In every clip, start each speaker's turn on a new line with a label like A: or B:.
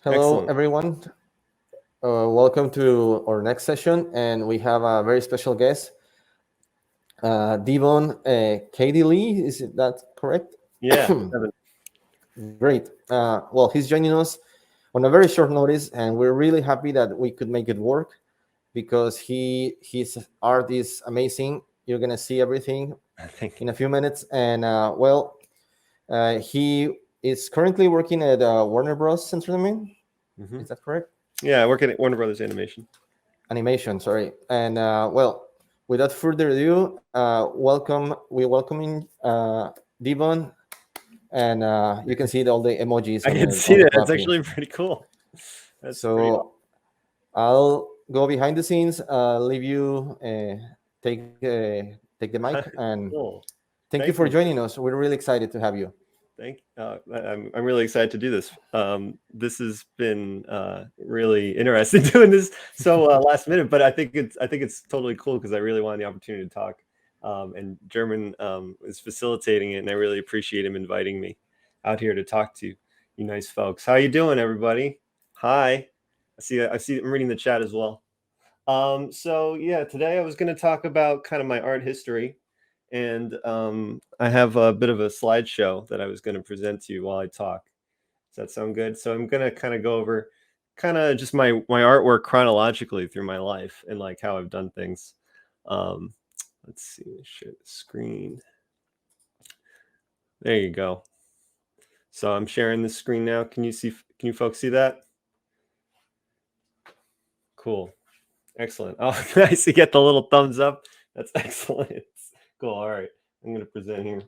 A: Hello,
B: Excellent.
A: everyone. Welcome to our next session, and we have a very special guest, Devon Cady-Lee. Is that correct?
B: Yeah, Devon.
A: Great. Well, he's joining us on a very short notice, and we're really happy that we could make it work because his art is amazing. You're gonna see everything
B: Thank you.
A: in a few minutes, and he is currently working at Warner Bros. Entertainment.
B: hmm
A: Is that correct?
B: Yeah, I work at Warner Brothers Animation.
A: Animation, sorry. And without further ado, we're welcoming Devon, and you can see all the emojis
B: I
A: on
B: can
A: the
B: see that. It's
A: clapping.
B: actually pretty cool. That's pretty
A: So I'll go behind the scenes, leave you take the mic,
B: awesome.
A: and
B: Cool.
A: thank you
B: Thank
A: for
B: you.
A: joining us. We're really excited to have you.
B: I'm really excited to do this. This has been really interesting doing this so last minute, but I think it's totally cool because I really wanted the opportunity to talk. And German is facilitating it, and I really appreciate him inviting me out here to talk to you nice folks. How you doing, everybody? Hi. I see. I'm reading the chat as well. So yeah, today I was going to talk about kind of my art history, and I have a bit of a slideshow that I was going to present to you while I talk. Does that sound good? So I'm going to kind of go over kind of just my artwork chronologically through my life and like how I've done things. Um, let's see, share the screen. There you go. So I'm sharing the screen now. Can you folks see that? Cool. Excellent. Oh, nice to get the little thumbs up. That's excellent. Cool. All right. I'm going to present here.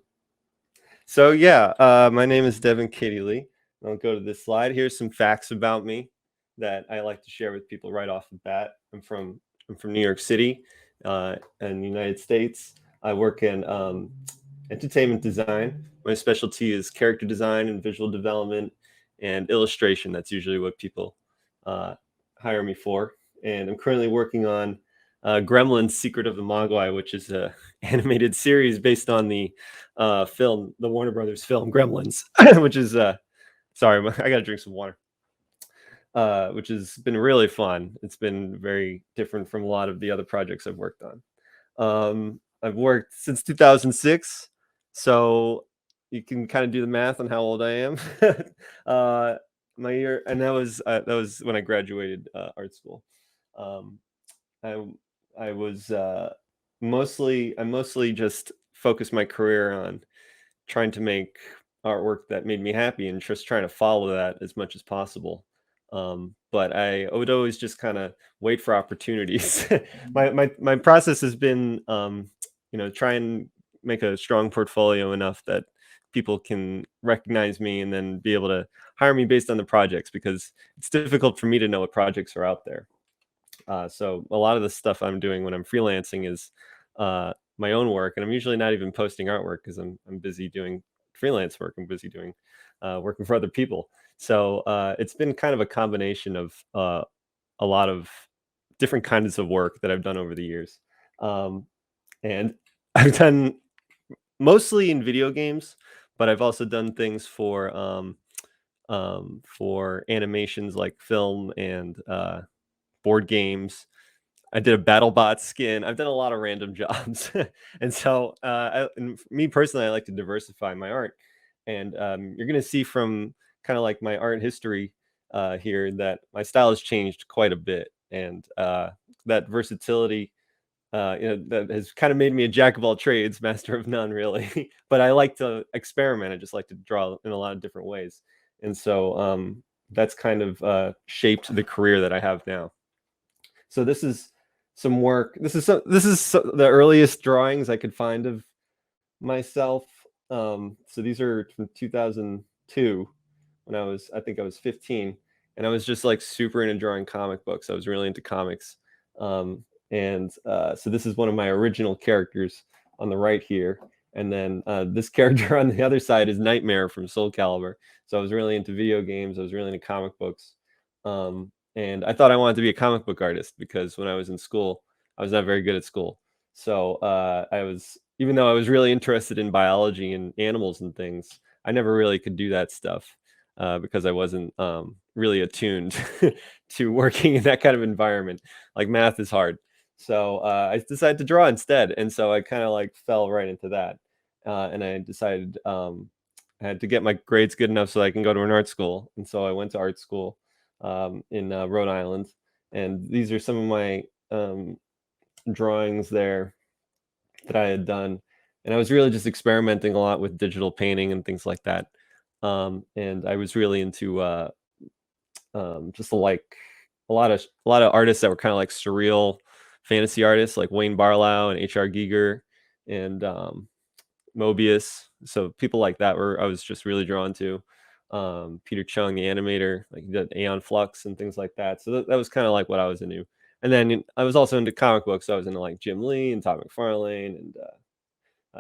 B: So yeah, my name is Devon Cady-Lee. I'll go to this slide. Here's some facts about me that I like to share with people right off the bat. I'm from New York City, in the United States. I work in entertainment design. My specialty is character design and visual development and illustration. That's usually what people uh, hire me for. And I'm currently working on Gremlins: Secret of the Mogwai, which is a animated series based on the film, the Warner Brothers film Gremlins, which is sorry, I gotta drink some water. Which has been really fun. It's been very different from a lot of the other projects I've worked on. I've worked since 2006, so you can kind of do the math on how old I am. uh, my year, and that was when I graduated art school. Um, I I was I mostly just focused my career on trying to make artwork that made me happy and just trying to follow that as much as possible. But I would always just kind of wait for opportunities. My process has been, try and make a strong portfolio enough that people can recognize me and then be able to hire me based on the projects, because it's difficult for me to know what projects are out there. So a lot of the stuff I'm doing when I'm freelancing is my own work, and I'm usually not even posting artwork because I'm busy doing freelance work. I'm busy doing working for other people. So it's been kind of a combination of a lot of different kinds of work that I've done over the years, and I've done mostly in video games, but I've also done things for animations like film and board games. I did a BattleBot skin. I've done a lot of random jobs, and so me personally, I like to diversify my art. And you're going to see from kind of like my art history here that my style has changed quite a bit, and that versatility, that has kind of made me a jack of all trades, master of none, really. But I like to experiment. I just like to draw in a lot of different ways, and so that's kind of shaped the career that I have now. So this is some work. This is the earliest drawings I could find of myself. So these are from 2002, when I think I was 15, and I was just like super into drawing comic books. I was really into comics. And So this is one of my original characters on the right here. And then this character on the other side is Nightmare from Soul Calibur. So I was really into video games. I was really into comic books. And I thought I wanted to be a comic book artist because when I was in school, I was not very good at school. So even though I was really interested in biology and animals and things, I never really could do that stuff. because I wasn't really attuned to working in that kind of environment. Like math is hard. So I decided to draw instead. And so I kind of like fell right into that. And I decided I had to get my grades good enough so I can go to an art school. And so I went to art school in Rhode Island. And these are some of my drawings there that I had done. And I was really just experimenting a lot with digital painting and things like that. And I was really into just like a lot of artists that were kind of like surreal fantasy artists, like Wayne Barlow and H.R. Giger and Mobius. So people like that I was just really drawn to. Peter Chung, the animator, like he did Aeon Flux and things like that. So that was kind of like what I was into. And then I was also into comic books. So I was into like Jim Lee and Todd McFarlane and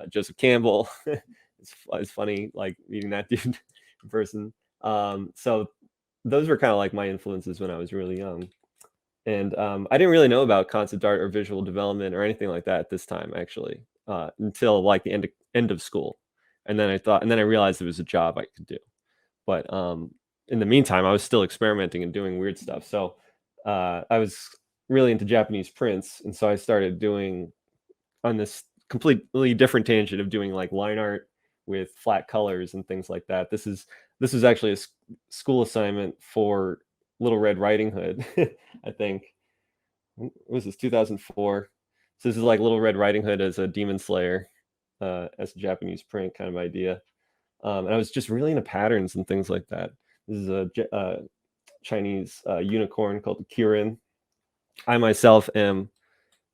B: Joseph Campbell. It's funny like meeting that dude in person. So those were kind of like my influences when I was really young. And I didn't really know about concept art or visual development or anything like that at this time, actually, until like the end of school. And then I realized it was a job I could do. But in the meantime, I was still experimenting and doing weird stuff. So I was really into Japanese prints, and so I started doing on this completely different tangent of doing like line art with flat colors and things like that. This is actually a school assignment for Little Red Riding Hood, I think. What was this, 2004? So this is like Little Red Riding Hood as a demon slayer, as a Japanese print kind of idea. And I was just really into patterns and things like that. This is a Chinese unicorn called the Kirin. I myself am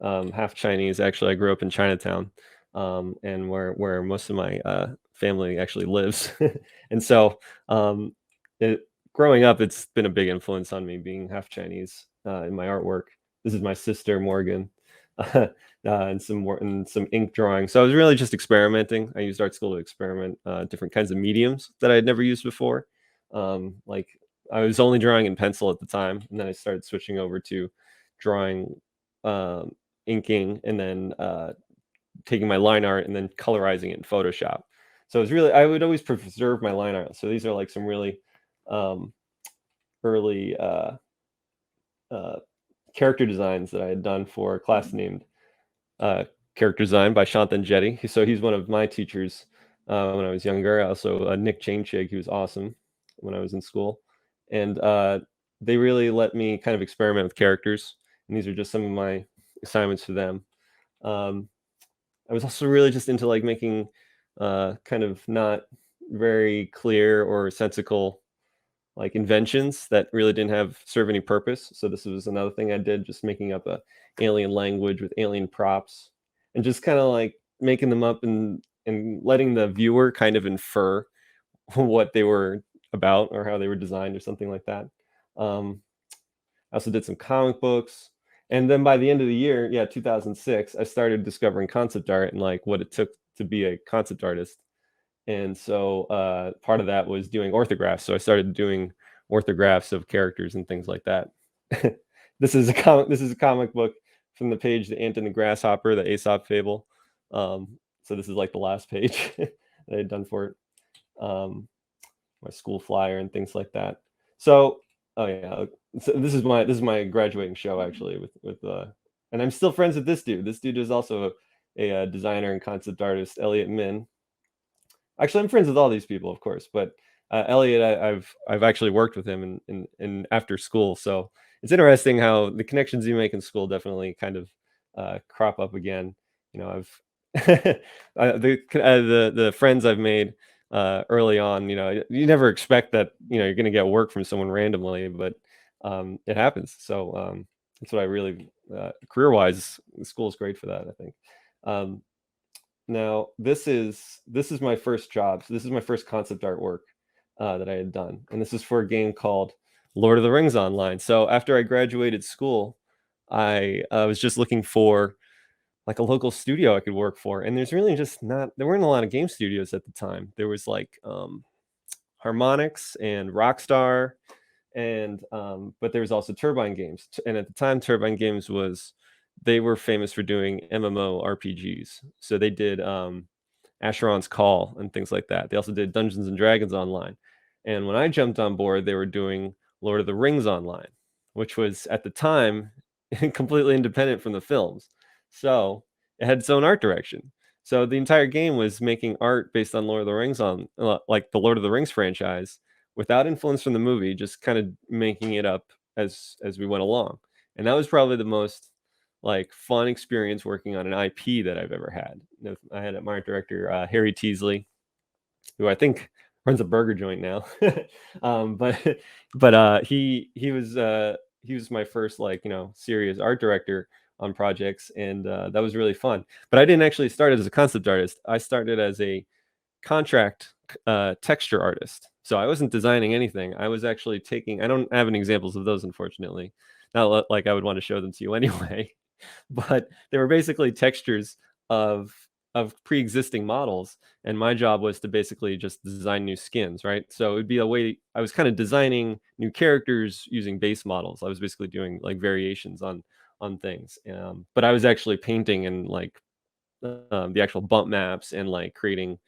B: half Chinese. Actually, I grew up in Chinatown, and where most of my family actually lives. And so, growing up, it's been a big influence on me being half Chinese in my artwork. This is my sister Morgan, and some ink drawing. So I was really just experimenting. I used art school to experiment different kinds of mediums that I had never used before. Like I was only drawing in pencil at the time, and then I started switching over to drawing, inking, and then taking my line art and then colorizing it in Photoshop. So it's really, I would always preserve my line art. So these are like some really early character designs that I had done for a class named Character Design by Shantan Jetty. So he's one of my teachers when I was younger. Also Nick Chainchig, he was awesome when I was in school. And they really let me kind of experiment with characters. And these are just some of my assignments for them. I was also really just into like making kind of not very clear or sensical like inventions that really didn't serve any purpose. So this was another thing I did, just making up a alien language with alien props and just kind of like making them up and letting the viewer kind of infer what they were about or how they were designed or something like that. I also did some comic books. And then by the end of the year, 2006, I started discovering concept art and like what it took to be a concept artist. And so part of that was doing orthographs. So I started doing orthographs of characters and things like that. This is a comic book from the page The Ant and the Grasshopper, the Aesop fable. So this is like the last page that I had done for it. My school flyer and things like that. So so this is my graduating show actually with and I'm still friends with this dude. This dude is also a designer and concept artist, Elliot Min. Actually, I'm friends with all these people, of course, but Elliot, I've actually worked with him in after school. So it's interesting how the connections you make in school definitely kind of crop up again. You know, I've the friends I've made early on. You know, you never expect that you're going to get work from someone randomly, but it happens. So that's what I really career-wise, school is great for that, I think. Now this is my first job. So this is my first concept artwork that I had done, and this is for a game called Lord of the Rings Online. So after I graduated school, I was just looking for like a local studio I could work for, and there weren't a lot of game studios at the time. There was like Harmonix and Rockstar, and but there was also Turbine Games, and at the time Turbine Games they were famous for doing MMO RPGs. So they did Asheron's Call and things like that. They also did Dungeons and Dragons Online. And when I jumped on board, they were doing Lord of the Rings Online, which was at the time completely independent from the films. So it had its own art direction. So the entire game was making art based on Lord of the Rings, on like the Lord of the Rings franchise, without influence from the movie, just kind of making it up as we went along. And that was probably the most like fun experience working on an IP that I've ever had. I had my art director Harry Teasley, who I think runs a burger joint now. But he was my first like serious art director on projects, and that was really fun. But I didn't actually start as a concept artist. I started as a contract texture artist. So I wasn't designing anything. I was actually taking. I don't have any examples of those, unfortunately. Not like I would want to show them to you anyway. But they were basically textures of pre-existing models, and my job was to basically just design new skins, right? So it'd be a way I was kind of designing new characters using base models. I was basically doing like variations on things, but I was actually painting and like the actual bump maps and like creating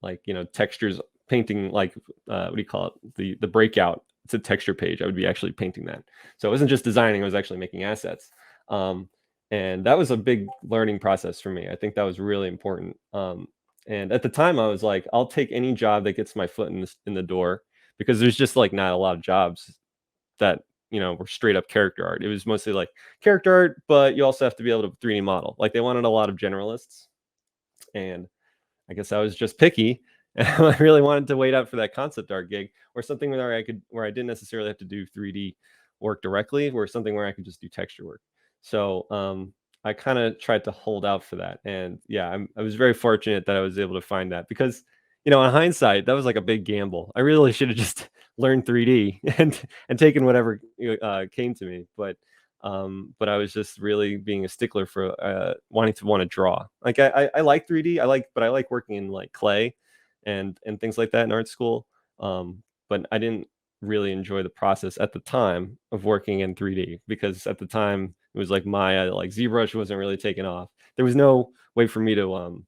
B: like textures, painting like what do you call it, the breakout. It's a texture page. I would be actually painting that. So it wasn't just designing, I was actually making assets. And that was a big learning process for me. I think that was really important. And at the time I was like, I'll take any job that gets my foot in the door, because there's just like not a lot of jobs that were straight up character art. It was mostly like character art, but you also have to be able to 3D model. Like they wanted a lot of generalists, and I guess I was just picky. And I really wanted to wait out for that concept art gig, or something where I didn't necessarily have to do 3D work directly, or something where I could just do texture work. So I kind of tried to hold out for that. And yeah, I was very fortunate that I was able to find that, because in hindsight, that was like a big gamble. I really should have just learned 3D and taken whatever came to me. But I was just really being a stickler for wanting to want to draw. Like I like 3D. But I like working in like clay and things like that in art school. But I didn't really enjoy the process at the time of working in 3D, because at the time it was like Maya, like ZBrush wasn't really taking off. There was no way for me to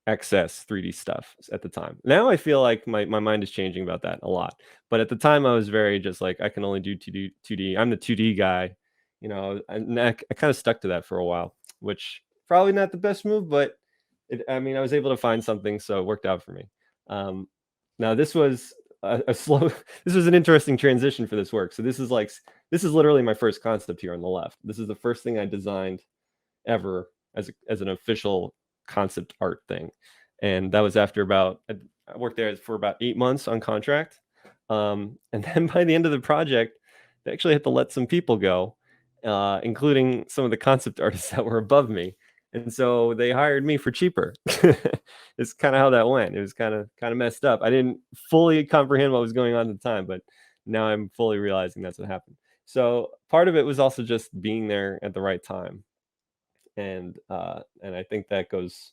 B: access 3D stuff at the time. Now I feel like my mind is changing about that a lot. But at the time I was very just like, I can only do 2D. I'm the 2D guy. And I kind of stuck to that for a while, which probably not the best move, but I was able to find something, so it worked out for me. Now this was a slow, this was an interesting transition for this work. So this is literally my first concept here on the left. This is the first thing I designed ever as an official concept art thing. And that was after I worked there for about 8 months on contract. And then by the end of the project, they actually had to let some people go, including some of the concept artists that were above me. And so they hired me for cheaper. It's kind of how that went. It was kind of messed up. I didn't fully comprehend what was going on at the time, but now I'm fully realizing that's what happened. So part of it was also just being there at the right time. And I think that goes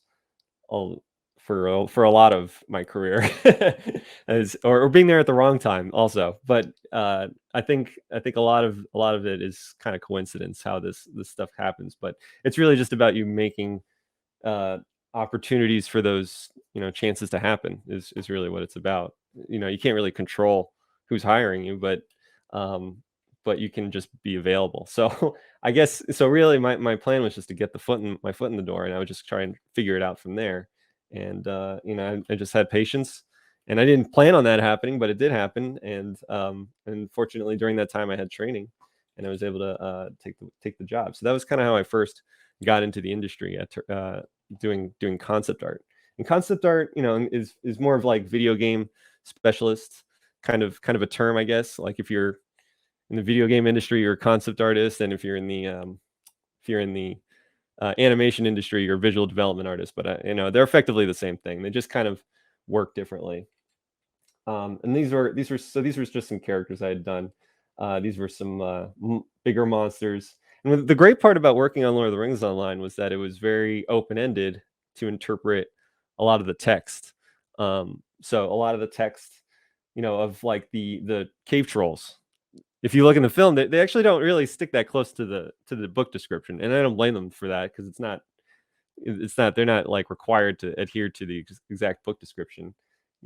B: all for a lot of my career, or being there at the wrong time also. But I think a lot of it is kind of coincidence how this stuff happens. But it's really just about you making opportunities for those chances to happen is really what it's about. You can't really control who's hiring you, but you can just be available. So I guess so. Really, my plan was just to get my foot in the door, and I would just try and figure it out from there. And I just had patience, and I didn't plan on that happening, but it did happen. And fortunately, during that time, I had training, and I was able to take the job. So that was kind of how I first got into the industry at doing concept art. And concept art, is more of like video game specialist kind of a term, I guess. Like if you're in the video game industry, you're a concept artist, and if you're in the animation industry, you're a visual development artist. But they're effectively the same thing. They just kind of work differently. And these were just some characters I had done. These were some bigger monsters. And the great part about working on Lord of the Rings Online was that it was very open-ended to interpret a lot of the text. So a lot of the text, of like the cave trolls. If you look in the film, they actually don't really stick that close to the book description, and I don't blame them for that, because they're not like required to adhere to the exact book description.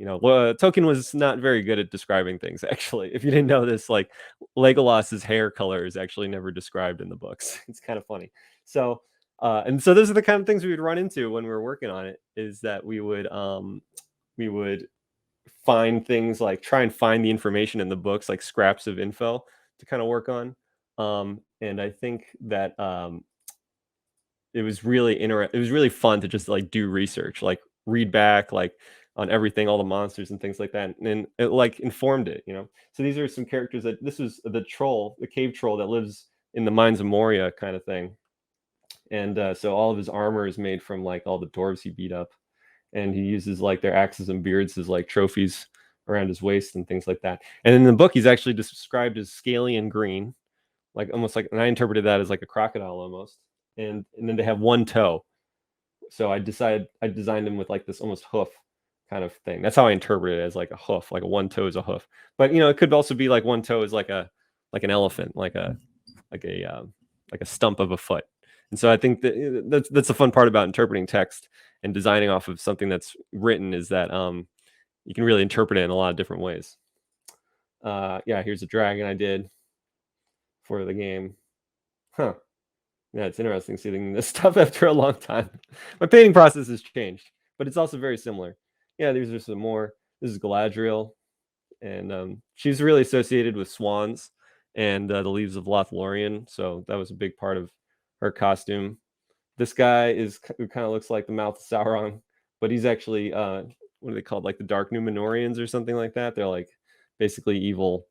B: Tolkien was not very good at describing things, actually. If you didn't know this, like Legolas's hair color is actually never described in the books. It's kind of funny. So and so those are the kind of things we would run into when we were working on it, is that we would find things, like try and find the information in the books, like scraps of info to kind of work on. And I think that it was really fun to just like do research, like read back, like on everything, all the monsters and things like that, and it like informed it. So these are some characters that this was the cave troll that lives in the mines of Moria kind of thing. And so all of his armor is made from like all the dwarves he beat up, and he uses like their axes and beards as like trophies around his waist and things like that. And in the book, he's actually described as scaly and green, like almost like, and I interpreted that as like a crocodile almost. And then they have one toe. So I designed him with like this almost hoof kind of thing. That's how I interpret it, as like a hoof, like a one toe is a hoof. But it could also be like one toe is like an elephant, like a stump of a foot. And so I think that's the fun part about interpreting text and designing off of something that's written, is that you can really interpret it in a lot of different ways. Yeah, here's a dragon I did for the game. Huh. Yeah, it's interesting seeing this stuff after a long time. My painting process has changed, but it's also very similar. Yeah, these are some more. This is Galadriel, and she's really associated with swans and the leaves of Lothlorien, so that was a big part of her costume. This guy who kind of looks like the mouth of Sauron, but he's actually what are they called? Like the Dark Numenorians or something like that. They're like basically evil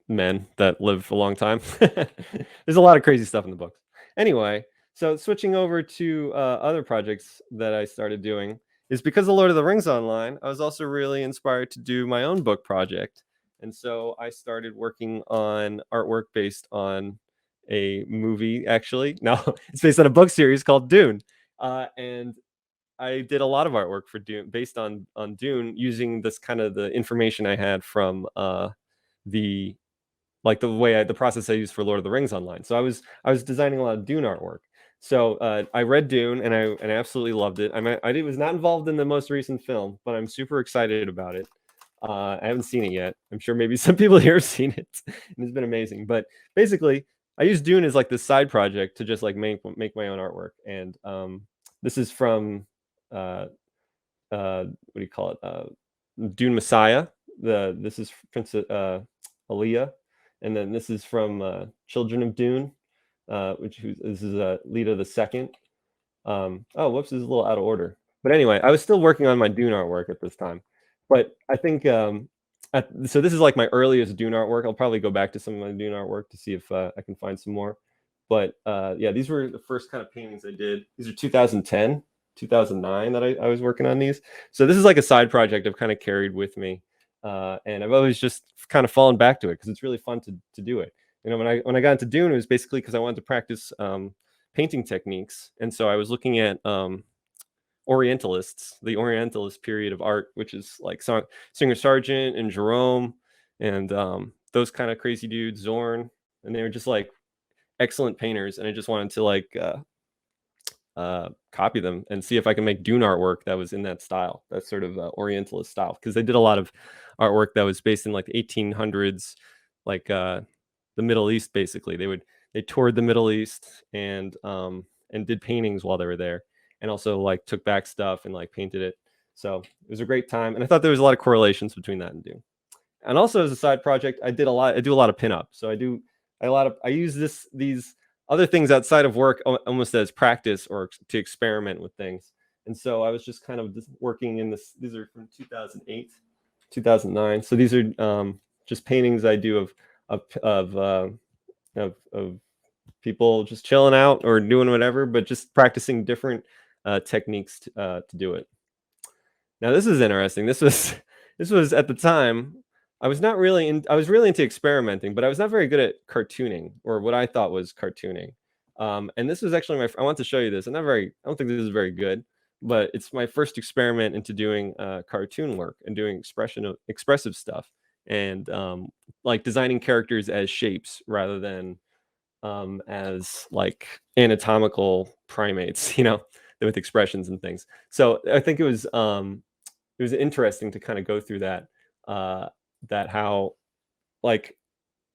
B: men that live a long time. There's a lot of crazy stuff in the books. Anyway, so switching over to other projects that I started doing is because of Lord of the Rings Online, I was also really inspired to do my own book project. And so I started working on artwork based on a movie, actually. No, it's based on a book series called Dune. And I did a lot of artwork for Dune based on Dune, using this kind of the information I had from the process I used for Lord of the Rings Online. So I was designing a lot of Dune artwork. So I read Dune and I absolutely loved it. I was not involved in the most recent film, but I'm super excited about it. I haven't seen it yet. I'm sure maybe some people here have seen it, and it's been amazing. But basically, I use Dune as like this side project to just like make my own artwork. And this is from what do you call it? Dune Messiah. This is Princess Aaliyah. And then this is from Children of Dune, this is Lita the Second. Oh, whoops, this is a little out of order. But anyway, I was still working on my Dune artwork at this time. But I think so this is like my earliest Dune artwork. I'll probably go back to some of my Dune artwork to see if I can find some more. But yeah, these were the first kind of paintings I did. These are 2010, 2009 that I was working on these. So this is like a side project I've kind of carried with me. And I've always just kind of fallen back to it because it's really fun to do it. When I got into Dune, it was basically because I wanted to practice painting techniques. And so I was looking at Orientalists, the Orientalist period of art, which is like Singer Sargent and Jerome and those kind of crazy dudes, Zorn, and they were just like excellent painters. And I just wanted to like copy them and see if I can make Dune artwork that was in that style, that sort of Orientalist style, because they did a lot of artwork that was based in like the 1800s, like the Middle East. Basically, they toured the Middle East and did paintings while they were there, and also like took back stuff and like painted it. So it was a great time, and I thought there was a lot of correlations between that and Dune. And also as a side project, I do a lot of pinup. So I use these other things outside of work almost as practice or to experiment with things. And so I was just kind of working in this. These are from 2008, 2009. So these are just paintings I do of people just chilling out or doing whatever, but just practicing different techniques to do it. Now this is interesting. This was at the time I was really into experimenting, but I was not very good at cartooning, or what I thought was cartooning. And this was actually I want to show you this. I don't think this is very good, but it's my first experiment into doing cartoon work and doing expressive stuff, and like designing characters as shapes rather than as like anatomical primates, with expressions and things. So I think it was interesting to kind of go through that, that how like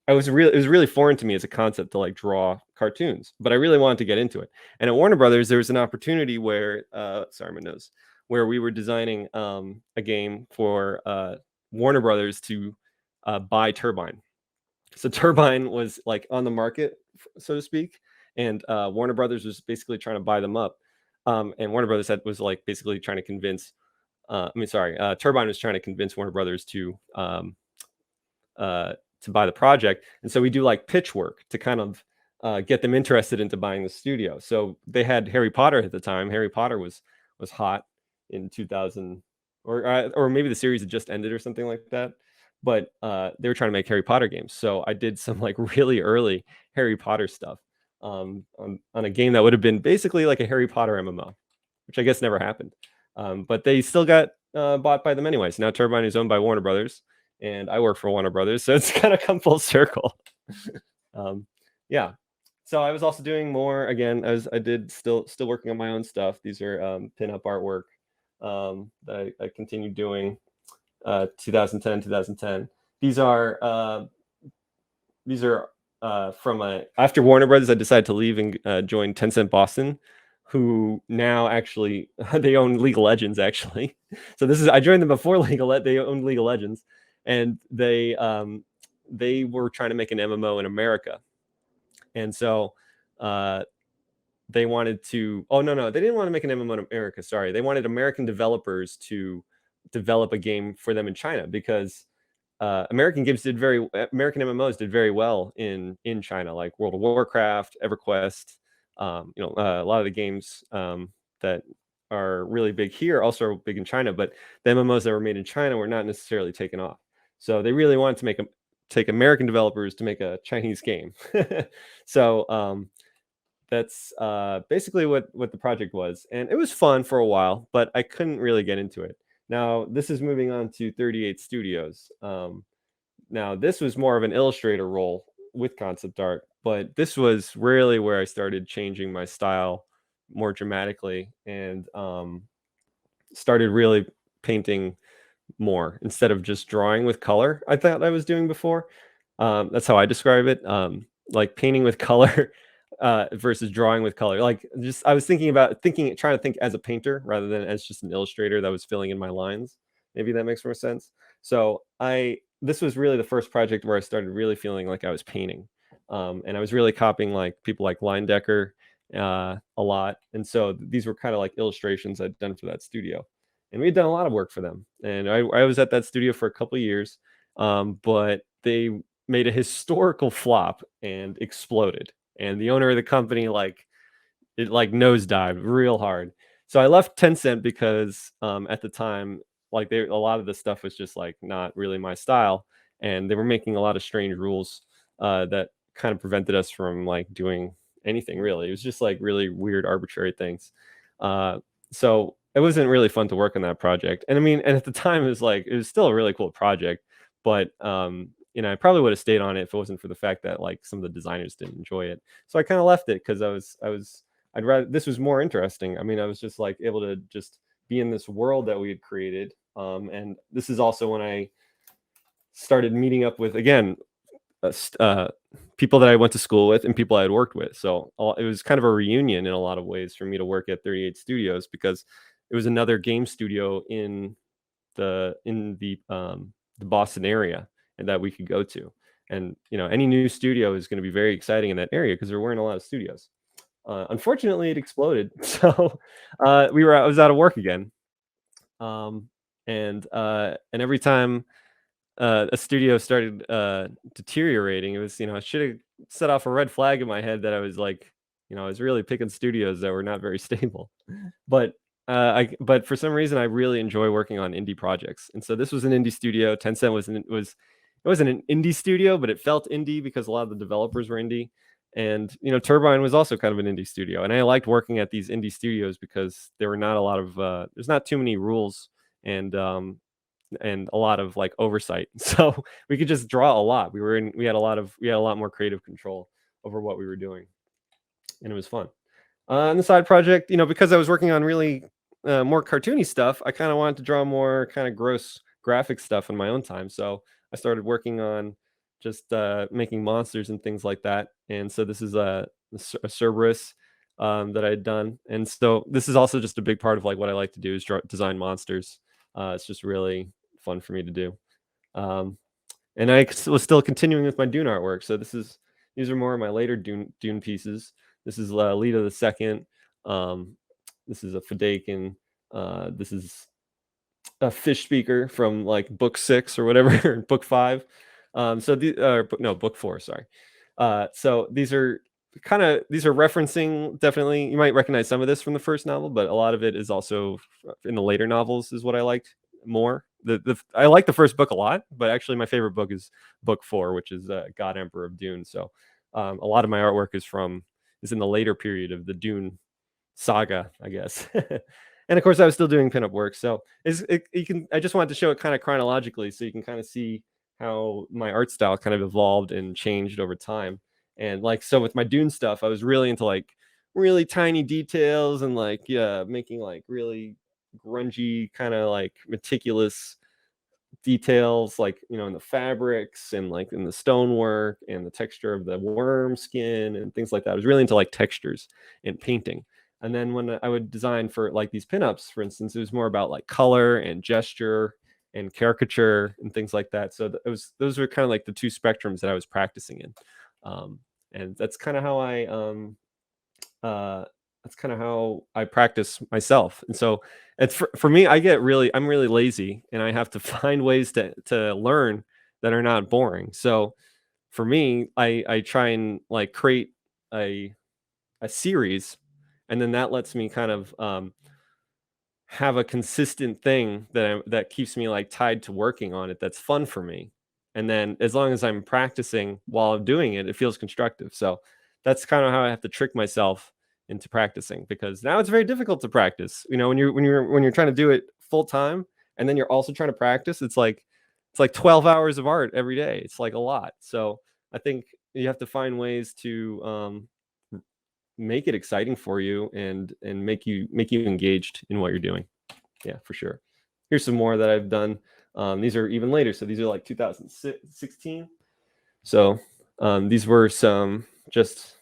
B: it was really foreign to me as a concept to like draw cartoons, but I really wanted to get into it. And at Warner Brothers, there was an opportunity where, sorry, my nose, where we were designing a game for Warner Brothers to buy Turbine. So Turbine was like on the market, so to speak, and Warner Brothers was basically trying to buy them up. And Warner Brothers was like basically trying to convince. Turbine was trying to convince Warner Brothers to buy the project, and so we do like pitch work to kind of get them interested into buying the studio. So they had Harry Potter at the time. Harry Potter was hot in 2000, or maybe the series had just ended or something like that. But they were trying to make Harry Potter games, so I did some like really early Harry Potter stuff on a game that would have been basically like a Harry Potter MMO, which I guess never happened. But they still got bought by them anyways. Now Turbine is owned by Warner Brothers, and I work for Warner Brothers, so it's kind of come full circle. Yeah. So I was also doing more again, as I did still working on my own stuff. These are pin-up artwork that I continued doing 2010, 2010. These are from after Warner Brothers, I decided to leave and join Tencent Boston, who now actually they own League of Legends actually. So I joined them before they owned League of Legends, and they were trying to make an MMO in America, and so they wanted to. Oh no, they didn't want to make an MMO in America. Sorry, they wanted American developers to develop a game for them in China, because American MMOs did very well in China, like World of Warcraft, EverQuest. A lot of the games that are really big here also are big in China, but the MMOs that were made in China were not necessarily taken off. So they really wanted to take American developers to make a Chinese game. So that's basically what the project was, and it was fun for a while, but I couldn't really get into it. Now this is moving on to 38 Studios. Now this was more of an illustrator role with concept art, but this was really where I started changing my style more dramatically, and started really painting more instead of just drawing with color I thought I was doing before. That's how I describe it. Like painting with color versus drawing with color. Like I was trying to think as a painter rather than as just an illustrator that was filling in my lines. Maybe that makes more sense. So this was really the first project where I started really feeling like I was painting. And I was really copying like people like Leyendecker a lot. And so these were kind of like illustrations I'd done for that studio. And we had done a lot of work for them. And I was at that studio for a couple of years, but they made a historical flop and exploded. And the owner of the company nosedived real hard. So I left Tencent because at the time, like a lot of the stuff was just like not really my style, and they were making a lot of strange rules that kind of prevented us from like doing anything really. It was just like really weird, arbitrary things. So it wasn't really fun to work on that project. And I mean, and at the time it was still a really cool project, but I probably would have stayed on it if it wasn't for the fact that like some of the designers didn't enjoy it. So I kind of left it because I'd rather, this was more interesting. I mean, I was just like able to just be in this world that we had created. And this is also when I started meeting up with, again, people that I went to school with and people I had worked with. So it was kind of a reunion in a lot of ways for me to work at 38 Studios, because it was another game studio in the Boston area, and that we could go to. And any new studio is going to be very exciting in that area because there weren't a lot of studios. Unfortunately, it exploded, so I was out of work again. And every time a studio started deteriorating, it was I should have set off a red flag in my head that I was like, I was really picking studios that were not very stable. But but for some reason I really enjoy working on indie projects, and so this was an indie studio. Tencent it wasn't an indie studio, but it felt indie because a lot of the developers were indie. And Turbine was also kind of an indie studio, and I liked working at these indie studios because there were not a lot of there's not too many rules, and a lot of like oversight, so we could just draw a lot. We had a lot more creative control over what we were doing, and it was fun. On the side project, because I was working on really more cartoony stuff, I kind of wanted to draw more kind of gross graphic stuff in my own time. So I started working on just making monsters and things like that. And so this is a Cerberus that I had done. And so this is also just a big part of like what I like to do is design monsters. It's just really fun for me to do. Um, and was still continuing with my Dune artwork. So these are more of my later Dune pieces. This is Lita the Second. This is a Fadakin. This is a fish speaker from like book 6 or whatever, book 5. So no, book 4. Sorry. So these are referencing, definitely. You might recognize some of this from the first novel, but a lot of it is also in the later novels. Is what I liked more. I like the first book a lot, but actually my favorite book is book 4, which is God Emperor of Dune. So a lot of my artwork is in the later period of the Dune saga, I guess. And of course, I was still doing pinup work. So I just wanted to show it kind of chronologically, so you can kind of see how my art style kind of evolved and changed over time. And like so, with my Dune stuff, I was really into like really tiny details and like making like really grungy kind of like meticulous details, like in the fabrics and like in the stonework and the texture of the worm skin and things like that. I was really into like textures and painting. And then when I would design for like these pinups, for instance, it was more about like color and gesture and caricature and things like that. So those were kind of like the two spectrums that I was practicing in. And that's kind of how I practice myself. And so it's for me, I'm really lazy, and I have to find ways to learn that are not boring. So for me, I try and like create a series, and then that lets me kind of have a consistent thing that keeps me like tied to working on it. That's fun for me. And then as long as I'm practicing while I'm doing it, it feels constructive. So that's kind of how I have to trick myself into practicing, because now it's very difficult to practice. When you're trying to do it full time and then you're also trying to practice, it's like 12 hours of art every day. It's like a lot. So I think you have to find ways to make it exciting for you and make you engaged in what you're doing. Yeah, for sure. Here's some more that I've done. These are even later, so these are like 2016. So these were some just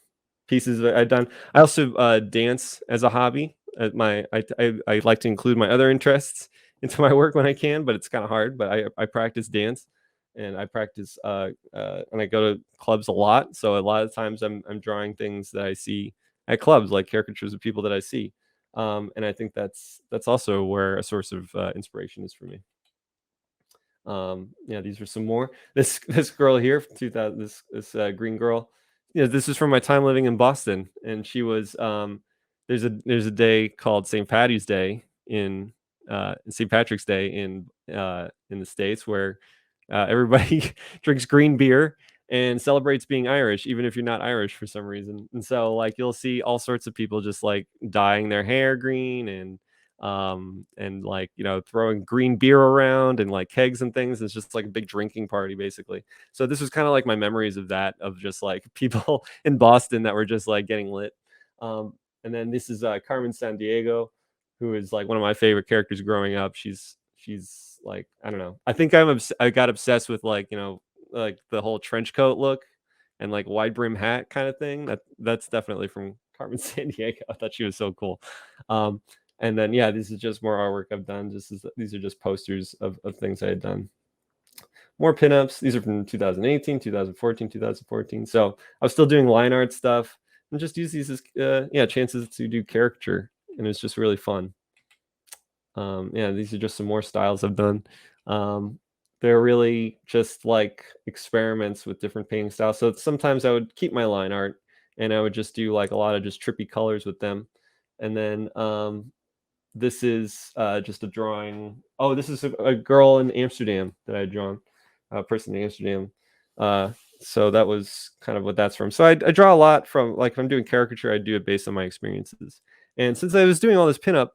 B: pieces that I've done. I also dance as a hobby. I like to include my other interests into my work when I can, but it's kind of hard. But I practice dance, and I practice and I go to clubs a lot. So a lot of times I'm drawing things that I see at clubs, like caricatures of people that I see. And I think that's also where a source of inspiration is for me. Yeah, these are some more. This girl here, 2000, this green girl. This is from my time living in Boston, and she was. There's a day called St. Patty's Day in St. Patrick's Day in the States, where everybody drinks green beer and celebrates being Irish, even if you're not Irish for some reason. And so like you'll see all sorts of people just like dyeing their hair green and like throwing green beer around and like kegs and things. It's just like a big drinking party basically. So this was kind of like my memories of that, of just like people in Boston that were just like getting lit. And then this is Carmen Sandiego, who is like one of my favorite characters growing up. She's like, I don't know. I think I got obsessed with like like the whole trench coat look and like wide brim hat kind of thing. That's definitely from Carmen Sandiego. I thought she was so cool. And then yeah, this is just more artwork I've done. These are just posters of things I had done. More pinups. These are from 2018, 2014, 2014. So I was still doing line art stuff and just use these as chances to do caricature, and it's just really fun. Yeah, these are just some more styles I've done. They're really just like experiments with different painting styles. So sometimes I would keep my line art and I would just do like a lot of just trippy colors with them. And then this is just a drawing. Oh, this is a girl in Amsterdam that I had drawn, a person in Amsterdam. So that was kind of what that's from. So I draw a lot from, like, if I'm doing caricature, I do it based on my experiences. And since I was doing all this pinup,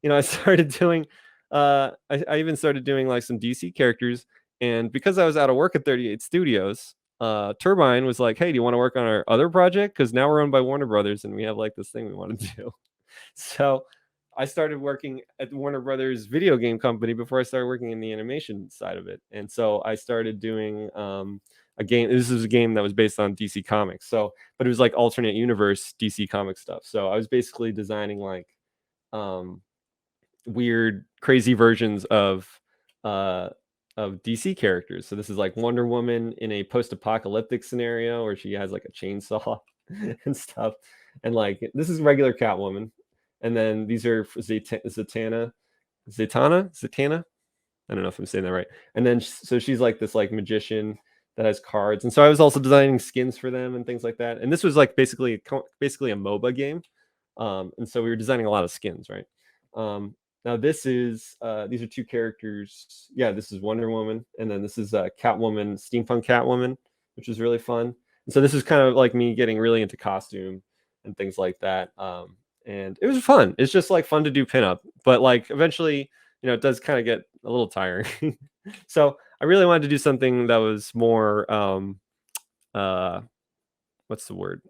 B: I started doing, I even started doing like some DC characters. And because I was out of work at 38 Studios, Turbine was like, hey, do you want to work on our other project? Because now we're owned by Warner Brothers and we have like this thing we want to do. So I started working at the Warner Brothers video game company before I started working in the animation side of it. And so I started doing a game. This is a game that was based on DC Comics. So, but it was like alternate universe DC Comics stuff. So I was basically designing like weird, crazy versions of DC characters. So this is like Wonder Woman in a post-apocalyptic scenario where she has like a chainsaw and stuff. And like this is regular Catwoman. And then these are Zatanna. I don't know if I'm saying that right. And then so she's like this like magician that has cards. And so I was also designing skins for them and things like that. And this was like basically a MOBA game. And so we were designing a lot of skins, right? Now this is these are two characters. Yeah, this is Wonder Woman, and then this is Catwoman, steampunk Catwoman, which is really fun. And so this is kind of like me getting really into costume and things like that. And it was fun. It's just like fun to do pinup, but like eventually, it does kind of get a little tiring. So I really wanted to do something that was more what's the word?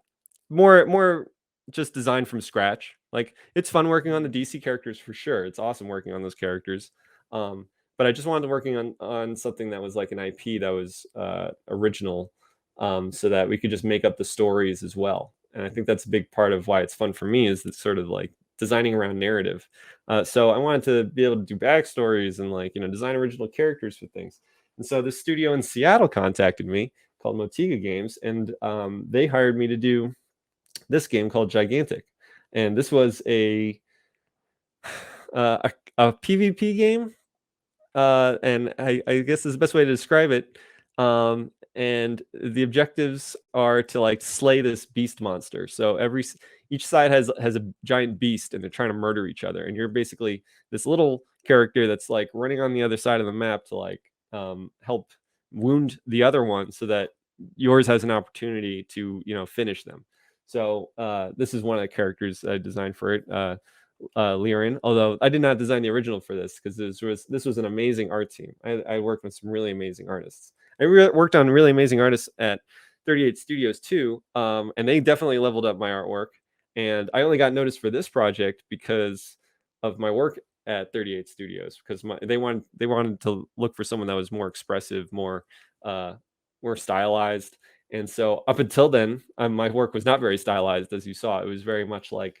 B: More just designed from scratch. Like it's fun working on the DC characters for sure. It's awesome working on those characters. But I just wanted to working on something that was like an IP that was original, so that we could just make up the stories as well. And I think that's a big part of why it's fun for me is that sort of like designing around narrative. So I wanted to be able to do backstories and like design original characters for things. And so the studio in Seattle contacted me called Motiga Games, and they hired me to do this game called Gigantic. And this was a PvP game, and I guess is the best way to describe it. And the objectives are to like slay this beast monster. So each side has a giant beast, and they're trying to murder each other. And you're basically this little character that's like running on the other side of the map to like help wound the other one, so that yours has an opportunity to finish them. So this is one of the characters I designed for it, Lirin. Although I did not design the original for this because this was an amazing art team. I worked with some really amazing artists. I worked on really amazing artists at 38 Studios too, and they definitely leveled up my artwork. And I only got noticed for this project because of my work at 38 Studios, because they wanted to look for someone that was more expressive, more stylized. And so up until then, my work was not very stylized, as you saw. It was very much like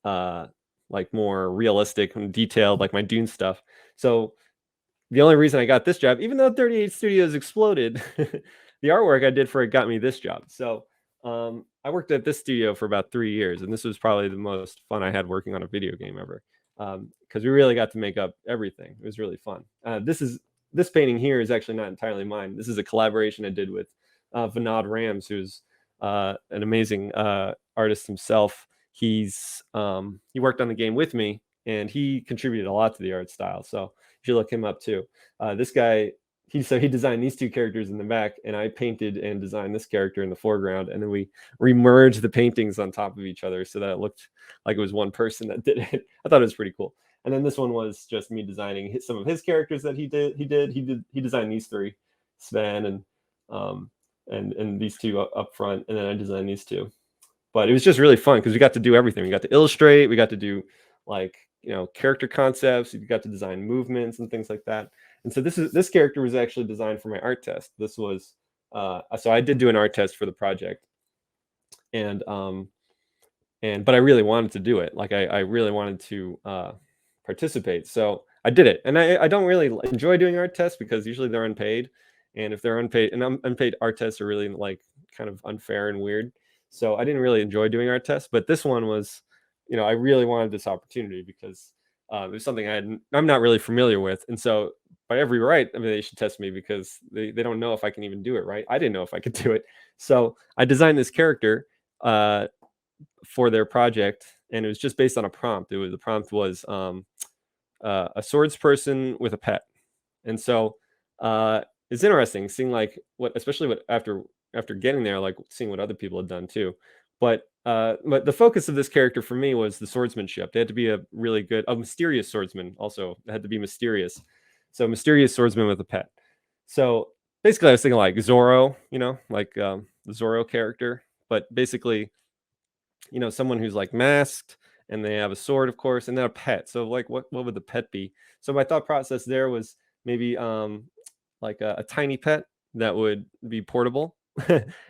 B: more realistic and detailed, like my Dune stuff. So the only reason I got this job, even though 38 Studios exploded, the artwork I did for it got me this job. So I worked at this studio for about 3 years, and this was probably the most fun I had working on a video game ever, because we really got to make up everything. It was really fun. This painting here is actually not entirely mine. This is a collaboration I did with Vinod Rams, who's an amazing artist himself. He worked on the game with me, and he contributed a lot to the art style. So you should look him up too. This guy, he designed these two characters in the back, and I painted and designed this character in the foreground, and then we remerged the paintings on top of each other so that it looked like it was one person that did it. I thought it was pretty cool. And then this one was just me designing some of his characters that he designed these three, Sven and these two up front, and then I designed these two. But it was just really fun because we got to do everything. We got to illustrate, we got to do like character concepts, we got to design movements and things like that. And so this character was actually designed for my art test. This was so I did do an art test for the project, but I really wanted to do it. Like I really wanted to participate, so I did it. And I don't really enjoy doing art tests because usually they're unpaid, and if they're unpaid, and unpaid art tests are really like kind of unfair and weird. So I didn't really enjoy doing art tests, but this one was, I really wanted this opportunity because it was something I'm not really familiar with. And so by every right, I mean, they should test me because they don't know if I can even do it, right? I didn't know if I could do it. So I designed this character for their project, and it was just based on a prompt. The prompt was a swords person with a pet. And so it's interesting seeing like especially after getting there, like seeing what other people had done too. But the focus of this character for me was the swordsmanship. They had to be a really good, mysterious swordsman. Also, they had to be mysterious. So mysterious swordsman with a pet. So basically I was thinking like Zorro, like the Zorro character, but basically, someone who's like masked and they have a sword, of course, and then a pet. So like what would the pet be? So my thought process there was maybe like a tiny pet that would be portable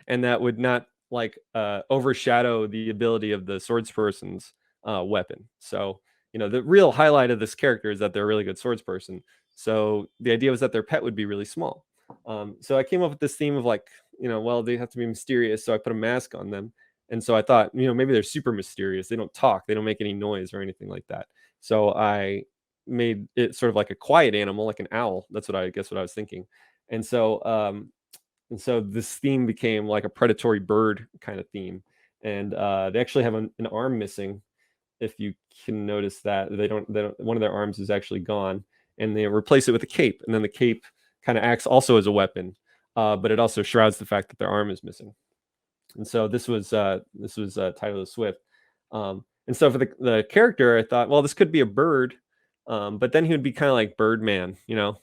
B: and that would not like overshadow the ability of the swordsperson's weapon. So, the real highlight of this character is that they're a really good swordsperson. So the idea was that their pet would be really small. So I came up with this theme of like, well, they have to be mysterious. So I put a mask on them. And so I thought, maybe they're super mysterious. They don't talk, they don't make any noise or anything like that. So I made it sort of like a quiet animal, like an owl. That's what I guess what I was thinking. And so this theme became like a predatory bird kind of theme. And they actually have an arm missing. If you can notice that they don't, one of their arms is actually gone, and they replace it with a cape. And then the cape kind of acts also as a weapon, but it also shrouds the fact that their arm is missing. And so this was Tyler Swift. And so for the character, I thought, well, this could be a bird, but then he would be kind of like Birdman,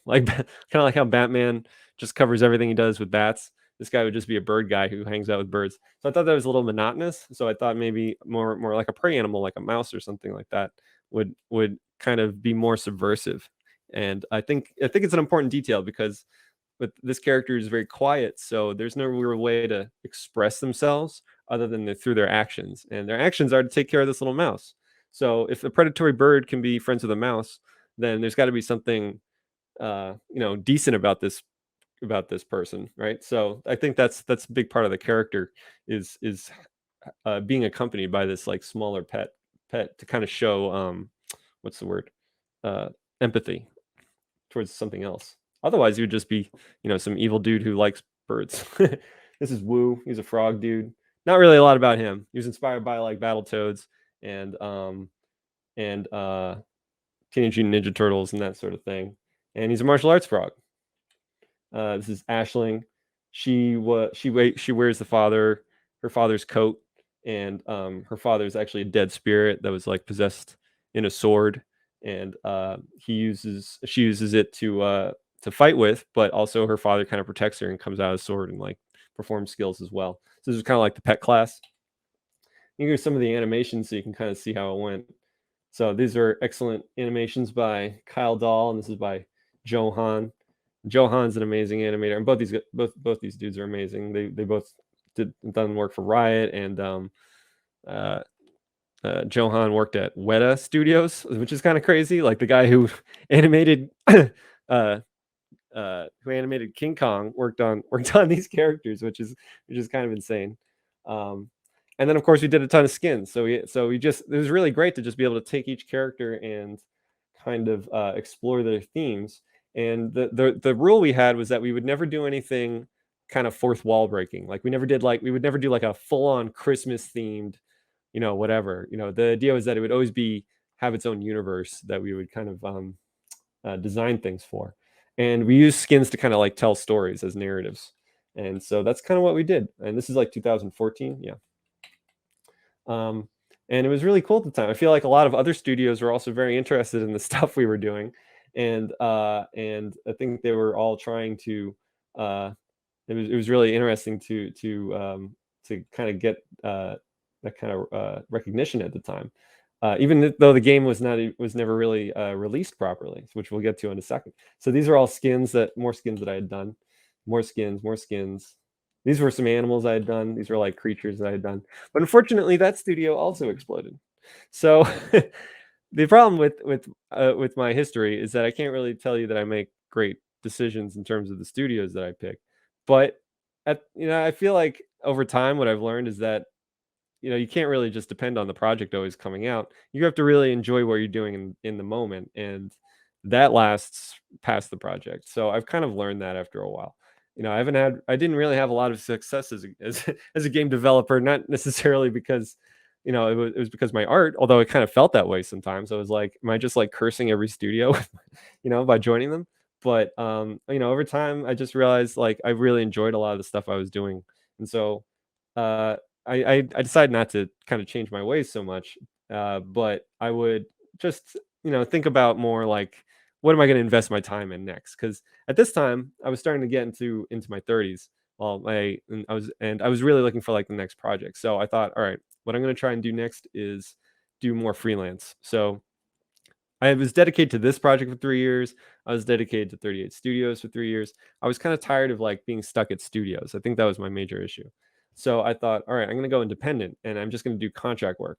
B: like kind of like how Batman just covers everything he does with bats. This guy would just be a bird guy who hangs out with birds. So I thought that was a little monotonous. So I thought maybe more like a prey animal, like a mouse or something like that, would kind of be more subversive. And I think it's an important detail because but this character is very quiet, so there's no real way to express themselves other than through their actions, and their actions are to take care of this little mouse. So if a predatory bird can be friends with a mouse, then there's got to be something decent about this person, right? So I think that's a big part of the character is being accompanied by this like smaller pet to kind of show what's the word, uh, empathy towards something else. Otherwise, he would just be, some evil dude who likes birds. This is Woo. He's a frog dude. Not really a lot about him. He was inspired by like Battletoads and Teenage Mutant Ninja Turtles and that sort of thing. And he's a martial arts frog. This is Ashling. She wears her father's coat, and her father is actually a dead spirit that was like possessed in a sword, and she uses it to fight with, but also her father kind of protects her and comes out of the sword and like performs skills as well. So this is kind of like the pet class. Here's some of the animations so you can kind of see how it went. So these are excellent animations by Kyle Dahl, and this is by Johan. Johan's an amazing animator, and both these dudes are amazing. They both done work for Riot, and Johan worked at Weta Studios, which is kind of crazy. Like the guy who animated King Kong worked on these characters, which is kind of insane. And then of course we did a ton of skins. So it was really great to just be able to take each character and kind of explore their themes. And the rule we had was that we would never do anything kind of fourth wall breaking. Like we would never do like a full on Christmas themed, whatever. The idea was that it would always have its own universe that we would kind of design things for. And we use skins to kind of like tell stories as narratives. And so that's kind of what we did. And this is like 2014. Yeah. And it was really cool at the time. I feel like a lot of other studios were also very interested in the stuff we were doing. And I think they were all trying to, it was really interesting to kind of get that kind of recognition at the time. Even though the game was never really released properly, which we'll get to in a second. So these are all more skins that I had done, more skins. These were some animals I had done. These were like creatures that I had done. But unfortunately, that studio also exploded. So the problem with my history is that I can't really tell you that I make great decisions in terms of the studios that I pick. But I feel like over time, what I've learned is that you can't really just depend on the project always coming out. You have to really enjoy what you're doing in the moment, and that lasts past the project. So I've kind of learned that after a while. I didn't really have a lot of success as a game developer, not necessarily because it was because my art, although it kind of felt that way sometimes. I was like, am I just like cursing every studio by joining them? But over time I just realized like I really enjoyed a lot of the stuff I was doing. And so uh I decided not to kind of change my ways so much, but I would just think about more like what am I going to invest my time in next? Because at this time I was starting to get into my 30s. Well, I was really looking for like the next project. So I thought, all right, what I'm going to try and do next is do more freelance. So I was dedicated to this project for 3 years. I was dedicated to 38 studios for 3 years. I was kind of tired of like being stuck at studios. I think that was my major issue. So I thought, all right, I'm going to go independent and I'm just going to do contract work.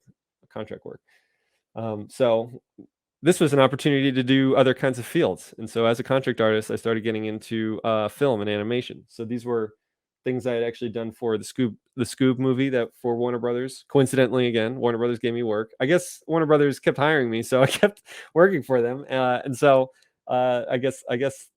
B: So this was an opportunity to do other kinds of fields. And so as a contract artist, I started getting into film and animation. So these were things I had actually done for the Scoob movie that for Warner Brothers. Coincidentally, again, Warner Brothers gave me work. I guess Warner Brothers kept hiring me, so I kept working for them. And so I guess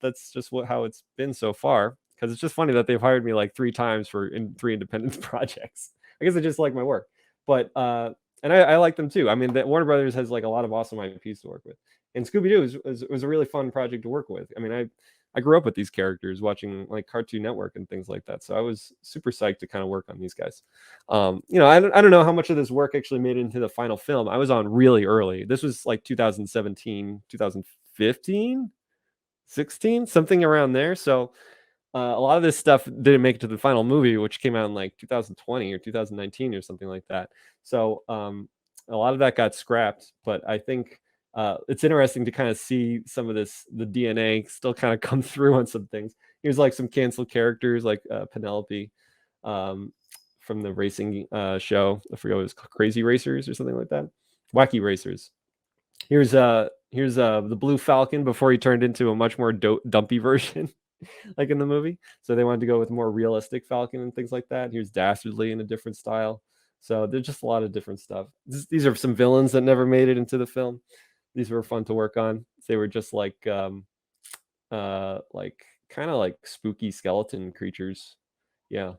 B: that's just how it's been so far. Because it's just funny that they've hired me like 3 times in 3 independent projects. I guess I just like my work, but and I like them too. I mean, Warner Brothers has like a lot of awesome IPs to work with, and Scooby Doo was a really fun project to work with. I mean, I grew up with these characters watching like Cartoon Network and things like that, so I was super psyched to kind of work on these guys. You know, I don't know how much of this work actually made it into the final film. I was on really early. This was like 2017, 2015, 16, something around there. So a lot of this stuff didn't make it to the final movie, which came out in like 2020 or 2019 or something like that. So a lot of that got scrapped. But I think it's interesting to kind of see some of the DNA still kind of come through on some things. Here's like some canceled characters like Penelope from the racing show. I forget what it was called, Crazy Racers or something like that. Wacky Racers. Here's the Blue Falcon before he turned into a much more dumpy version. Like in the movie. So they wanted to go with more realistic Falcon and things like that. Here's Dastardly in a different style. So there's just a lot of different stuff. These are some villains that never made it into the film. These were fun to work on. They were just like kind of like spooky skeleton creatures. Yeah.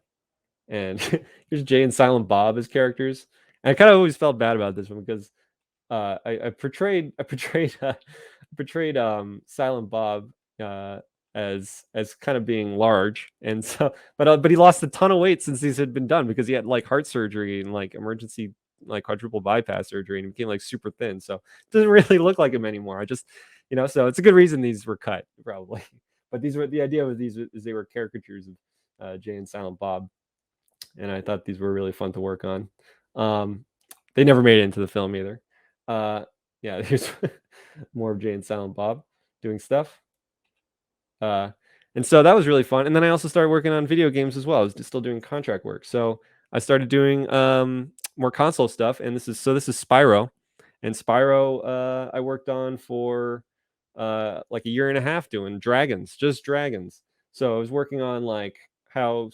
B: And here's Jay and Silent Bob as characters. And I kind of always felt bad about this one because I portrayed Silent Bob as kind of being large, and so but he lost a ton of weight since these had been done because he had like heart surgery and like emergency like quadruple bypass surgery and he became like super thin, so it doesn't really look like him anymore. I just so it's a good reason these were cut probably. But the idea with these is they were caricatures of Jay and Silent Bob, and I thought these were really fun to work on. They never made it into the film either. Yeah, here's more of Jay and Silent Bob doing stuff. And so that was really fun. And then I also started working on video games as well. I was still doing contract work. So I started doing more console stuff. And this is Spyro. And Spyro I worked on for like a year and a half doing just dragons. So I was working on like how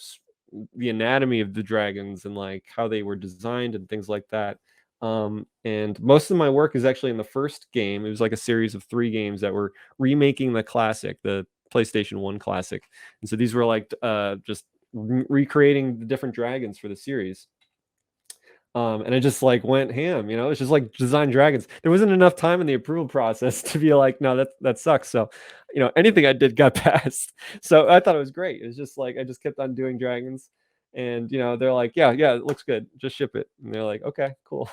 B: the anatomy of the dragons and like how they were designed and things like that. And most of my work is actually in the first game. It was like a series of 3 games that were remaking the classic, the PlayStation 1 classic. And so these were like just recreating the different dragons for the series. And I just like went ham, it's just like design dragons. There wasn't enough time in the approval process to be like, no, that sucks. So, anything I did got passed. So I thought it was great. It was just like, I just kept on doing dragons and, they're like, yeah, it looks good. Just ship it. And they're like, okay, cool.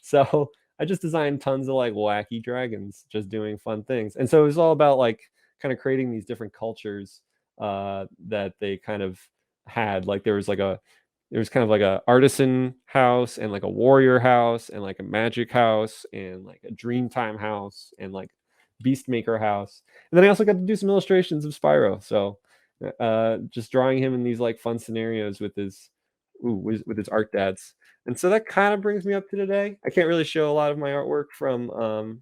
B: So I just designed tons of like wacky dragons, just doing fun things. And so it was all about like kind of creating these different cultures that they kind of had. Like there was kind of like a artisan house and like a warrior house and like a magic house and like a dreamtime house and like beastmaker house. And then I also got to do some illustrations of Spyro. So just drawing him in these like fun scenarios with his art dads. And so that kind of brings me up to today. I can't really show a lot of my artwork from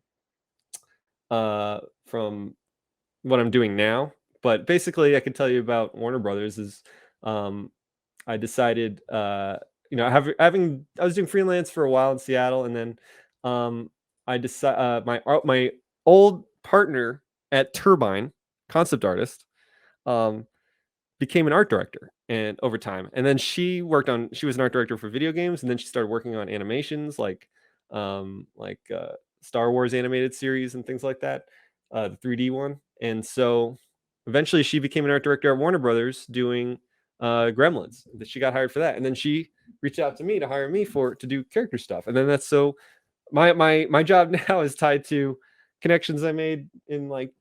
B: what I'm doing now, but basically I can tell you about Warner Brothers is I decided I was doing freelance for a while in Seattle, and then I decided my old partner at Turbine, concept artist, became an art director and over time. And then she was an art director for video games, and then she started working on animations like Star Wars animated series and things like that, the 3D one. And so eventually she became an art director at Warner Brothers doing Gremlins. She got hired for that, and then she reached out to me to hire me to do character stuff. And then that's so my job now is tied to connections I made in like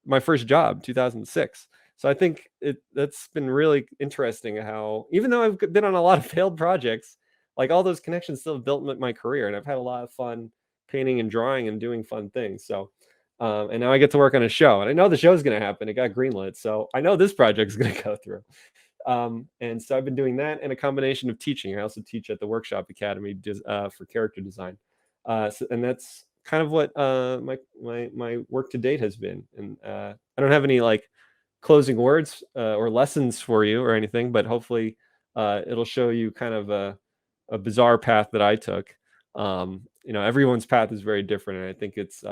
B: my first job, 2006. So I think that's been really interesting how, even though I've been on a lot of failed projects, like all those connections still have built my career, and I've had a lot of fun painting and drawing and doing fun things. So, and now I get to work on a show, and I know the show's going to happen. It got greenlit, so I know this project's going to go through. And so I've been doing that, and a combination of teaching. I also teach at the Workshop Academy for character design, and that's kind of what my work to date has been. And I don't have any like closing words or lessons for you or anything, but hopefully it'll show you kind of a bizarre path that I took. Everyone's path is very different, and I think it's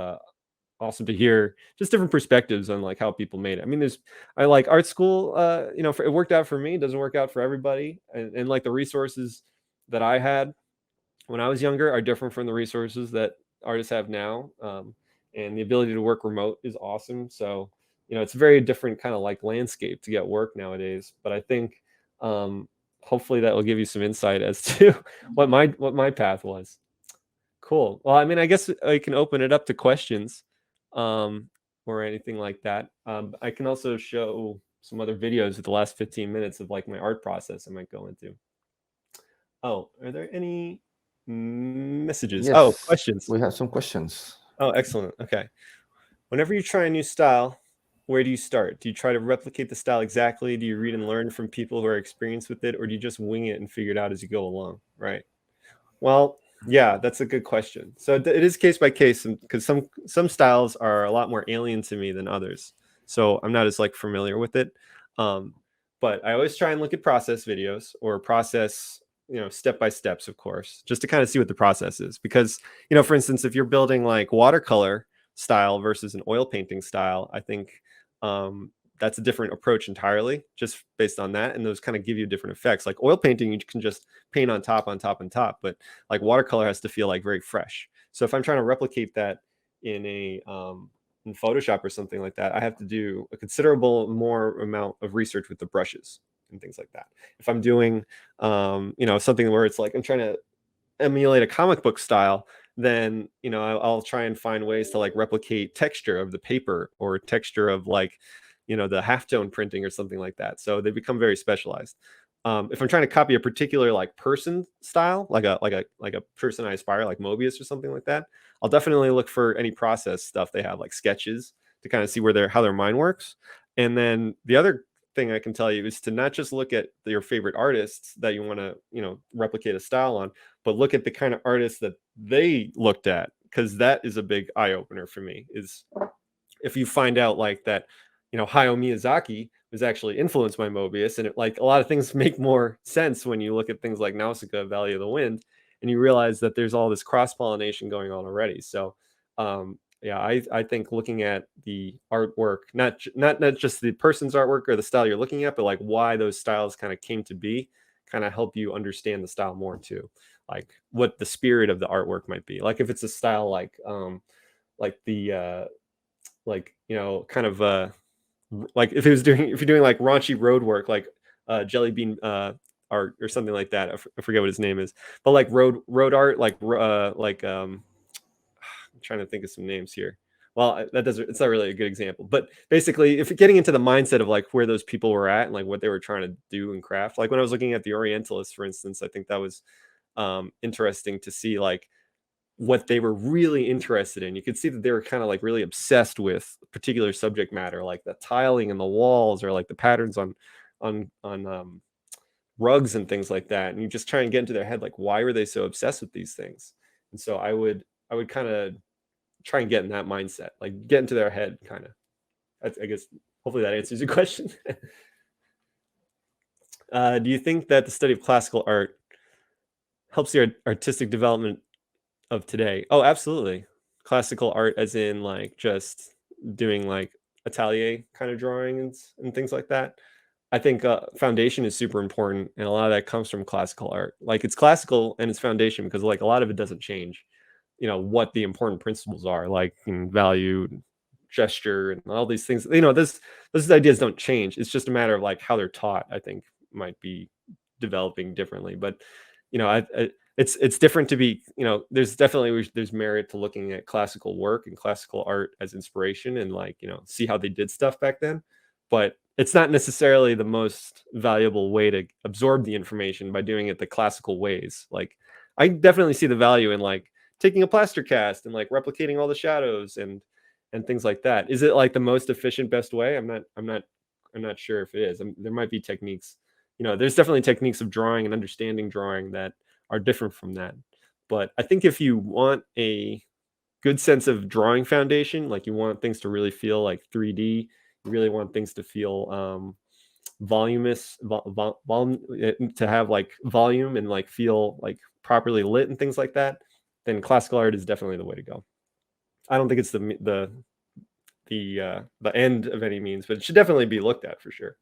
B: awesome to hear just different perspectives on like how people made it. I mean, I like art school, it worked out for me. It doesn't work out for everybody. And like the resources that I had when I was younger are different from the resources that artists have now. And the ability to work remote is awesome. So, it's a very different kind of like landscape to get work nowadays. But I think hopefully that will give you some insight as to what my path was. Cool. Well, I mean, I guess I can open it up to questions or anything like that. I can also show some other videos of the last 15 minutes of like my art process I might go into. Oh, are there any messages?
A: Yes,
B: Oh, questions.
A: we have some questions.
B: Oh, excellent. Okay. Whenever you try a new style, where do you start? Do you try to replicate the style exactly? Do you read and learn from people who are experienced with it? Or do you just wing it and figure it out as you go along? Right. Well, yeah, that's a good question. So it is case by case, because some styles are a lot more alien to me than others. So I'm not as like familiar with it. But I always try and look at process videos or process, step by steps, of course, just to kind of see what the process is. Because, for instance, if you're building like watercolor style versus an oil painting style, I think that's a different approach entirely, just based on that. And those kind of give you different effects. Like oil painting, you can just paint on top, on top, on top. But like watercolor has to feel like very fresh. So if I'm trying to replicate that in in Photoshop or something like that, I have to do a considerable more amount of research with the brushes and things like that. If I'm doing, something where it's like I'm trying to emulate a comic book style, then I'll try and find ways to like replicate texture of the paper or texture of like the halftone printing or something like that. So they become very specialized. If I'm trying to copy a particular like person style, like a person I aspire, like Mobius or something like that, I'll definitely look for any process stuff they have, like sketches, to kind of see how their mind works. And then the other thing I can tell you is to not just look at your favorite artists that you want to replicate a style on, but look at the kind of artists that they looked at, because that is a big eye opener for me. Is if you find out like that Hayao Miyazaki was actually influenced by Mobius, and like a lot of things make more sense when you look at things like Nausicaa, Valley of the Wind, and you realize that there's all this cross-pollination going on already. So yeah, I think looking at the artwork, not just the person's artwork or the style you're looking at, but like why those styles kind of came to be, kind of help you understand the style more too, like what the spirit of the artwork might be. Like if it's a style like the kind of like if you're doing like raunchy road work, like Jelly Bean art or something like that. I forget what his name is, but like road art, I'm trying to think of some names here. Well, it's not really a good example, but basically if you're getting into the mindset of like where those people were at and like what they were trying to do and craft, like when I was looking at the Orientalists, for instance, I think that was interesting to see like what they were really interested in. You could see that they were kind of like really obsessed with particular subject matter, like the tiling in the walls or like the patterns on rugs and things like that. And you just try and get into their head, like, why were they so obsessed with these things? And so I would kind of try and get in that mindset, like get into their head kind of. I guess hopefully that answers your question. Do you think that the study of classical art helps your artistic development of today? Oh, absolutely. Classical art as in like just doing like atelier kind of drawing and things like that. I think foundation is super important, and a lot of that comes from classical art. Like it's classical and it's foundation because like a lot of it doesn't change, what the important principles are, like value, gesture, and all these things. Those ideas don't change. It's just a matter of like how they're taught, I think might be developing differently. But it's different to be, there's definitely there's merit to looking at classical work and classical art as inspiration and like, see how they did stuff back then. But it's not necessarily the most valuable way to absorb the information by doing it the classical ways. Like I definitely see the value in like taking a plaster cast and like replicating all the shadows and things like that. Is it like the most efficient, best way? I'm not sure if it is. There might be techniques. There's definitely techniques of drawing and understanding drawing that are different from that. But I think if you want a good sense of drawing foundation, like you want things to really feel like 3D, you really want things to feel voluminous, to have like volume and like feel like properly lit and things like that, then classical art is definitely the way to go. I don't think it's the end of any means, but it should definitely be looked at for sure.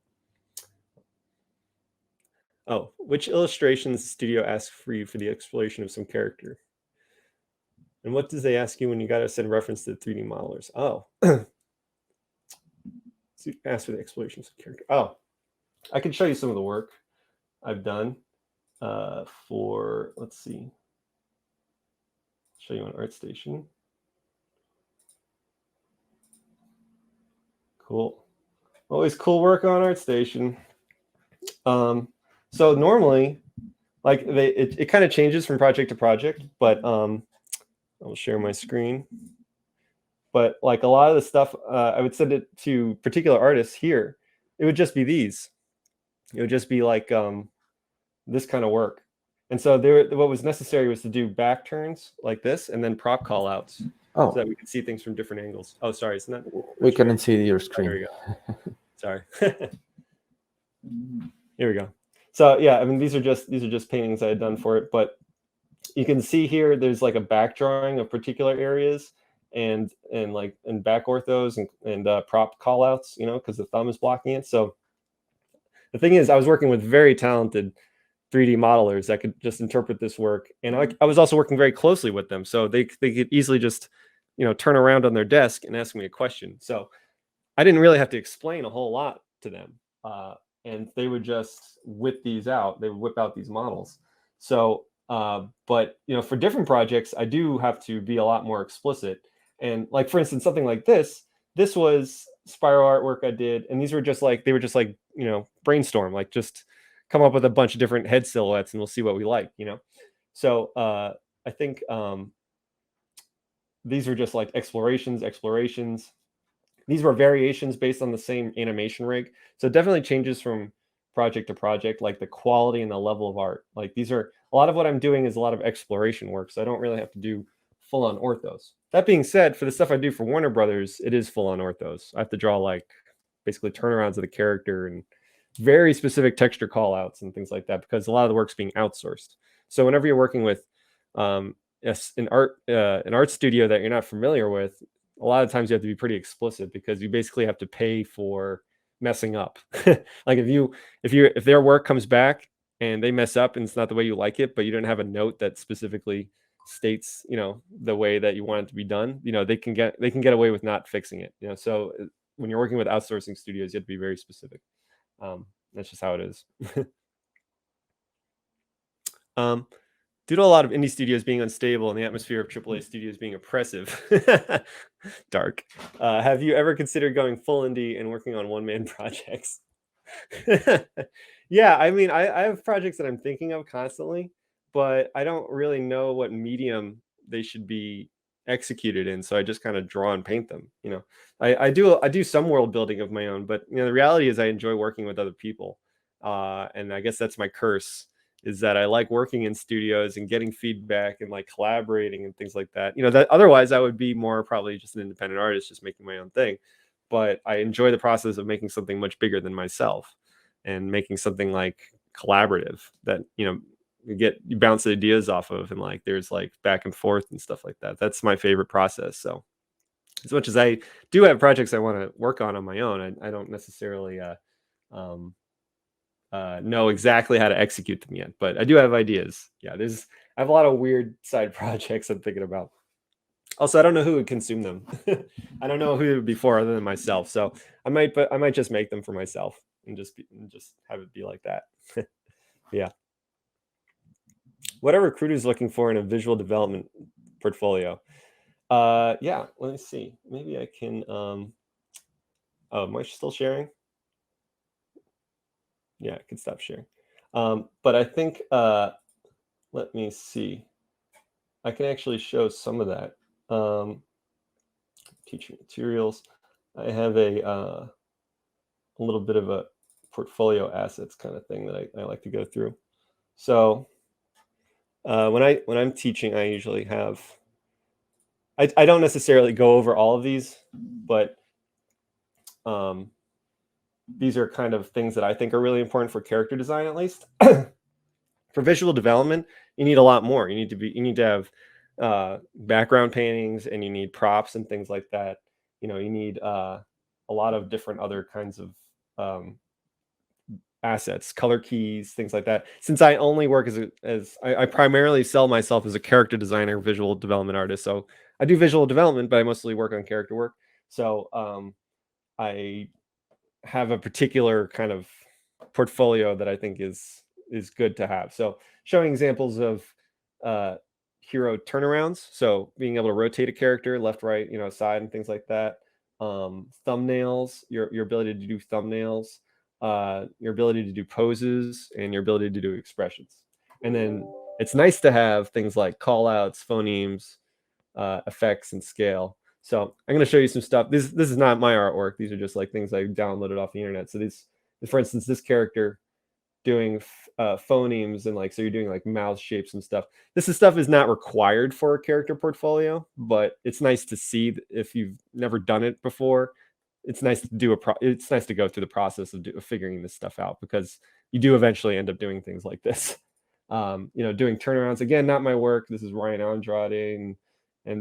B: Oh, which illustrations the studio asks for you for the exploration of some character? And what does they ask you when you got to send reference to the 3D modelers? Oh, so ask for the exploration of some character. Oh, I can show you some of the work I've done for, let's see, show you on ArtStation. Cool. Always cool work on ArtStation. So normally, like it kind of changes from project to project, but I'll share my screen. But like a lot of the stuff, I would send it to particular artists here. It would just be these. It would just be like this kind of work. And so what was necessary was to do back turns like this and then prop call outs.
A: Oh,
B: so that we could see things from different angles. Oh, sorry, it's not.
A: We couldn't see your
B: Oh,
A: screen.
B: there we go. Sorry. Here we go. So yeah, I mean these are just paintings I had done for it, but you can see here there's like a back drawing of particular areas and back orthos and prop call outs, because the thumb is blocking it. So the thing is, I was working with very talented 3D modelers that could just interpret this work, and I was also working very closely with them, so they could easily just turn around on their desk and ask me a question. So I didn't really have to explain a whole lot to them, and they would just whip these out. They would whip out these models. So, but for different projects, I do have to be a lot more explicit. And like for instance, something like this was Spyro artwork I did, and they were just like brainstorm, like just come up with a bunch of different head silhouettes and we'll see what we like, So I think these were just like explorations. These were variations based on the same animation rig. So it definitely changes from project to project, like the quality and the level of art. Like these are a lot of what I'm doing is a lot of exploration work. So I don't really have to do full on orthos. That being said, for the stuff I do for Warner Brothers, it is full on orthos. I have to draw like basically turnarounds of the character and very specific texture call outs and things like that, because a lot of the work's being outsourced. So whenever you're working with an art studio that you're not familiar with, a lot of times you have to be pretty explicit because you basically have to pay for messing up. Like if their work comes back and they mess up and it's not the way you like it, but you don't have a note that specifically states the way that you want it to be done, they can get away with not fixing it. So when you're working with outsourcing studios, you have to be very specific. That's just how it is. Due to a lot of indie studios being unstable and the atmosphere of AAA studios being oppressive, dark, have you ever considered going full indie and working on one-man projects? Yeah, I mean, I have projects that I'm thinking of constantly, but I don't really know what medium they should be executed in, so I just kind of draw and paint them. I do some world building of my own, but the reality is I enjoy working with other people, and I guess that's my curse, is that I like working in studios and getting feedback and like collaborating and things like that. That otherwise I would be more probably just an independent artist, just making my own thing. But I enjoy the process of making something much bigger than myself and making something like collaborative that, you bounce the ideas off of, and like there's like back and forth and stuff like that. That's my favorite process. So as much as I do have projects I want to work on my own, I don't necessarily know exactly how to execute them yet, but I do have ideas. Yeah, I have a lot of weird side projects I'm thinking about. Also, I don't know who would consume them. I don't know who it would be for other than myself. So I might just make them for myself and just have it be like that. Yeah. what are recruiters looking for in a visual development portfolio? Yeah, let me see. Maybe I can. Oh, am I still sharing? Yeah, I can stop sharing. But I think, let me see. I can actually show some of that. Teaching materials. I have a little bit of a portfolio assets kind of thing that I like to go through. So when I'm teaching, I usually have. I don't necessarily go over all of these, but these are kind of things that I think are really important for character design, at least. For visual development, you need a lot more. You need to have background paintings, and you need props and things like that. You know, you need a lot of different other kinds of assets, color keys, things like that. Since I only work as I primarily sell myself as a character designer, visual development artist. So I do visual development, but I mostly work on character work. So I have a particular kind of portfolio that I think is good to have. So showing examples of hero turnarounds, so being able to rotate a character left, right, side, and things like that. Thumbnails, your ability to do thumbnails, your ability to do poses, and your ability to do expressions. And then it's nice to have things like call outs, phonemes, effects, and scale. So I'm going to show you some stuff. This is not my artwork. These are just like things I downloaded off the internet. So these, for instance, this character doing phonemes, and like, so you're doing like mouth shapes and stuff. This stuff is not required for a character portfolio, but it's nice to see if you've never done it before. It's nice to do it's nice to go through the process of figuring this stuff out, because you do eventually end up doing things like this. Doing turnarounds, again, not my work. This is Ryan Andrade,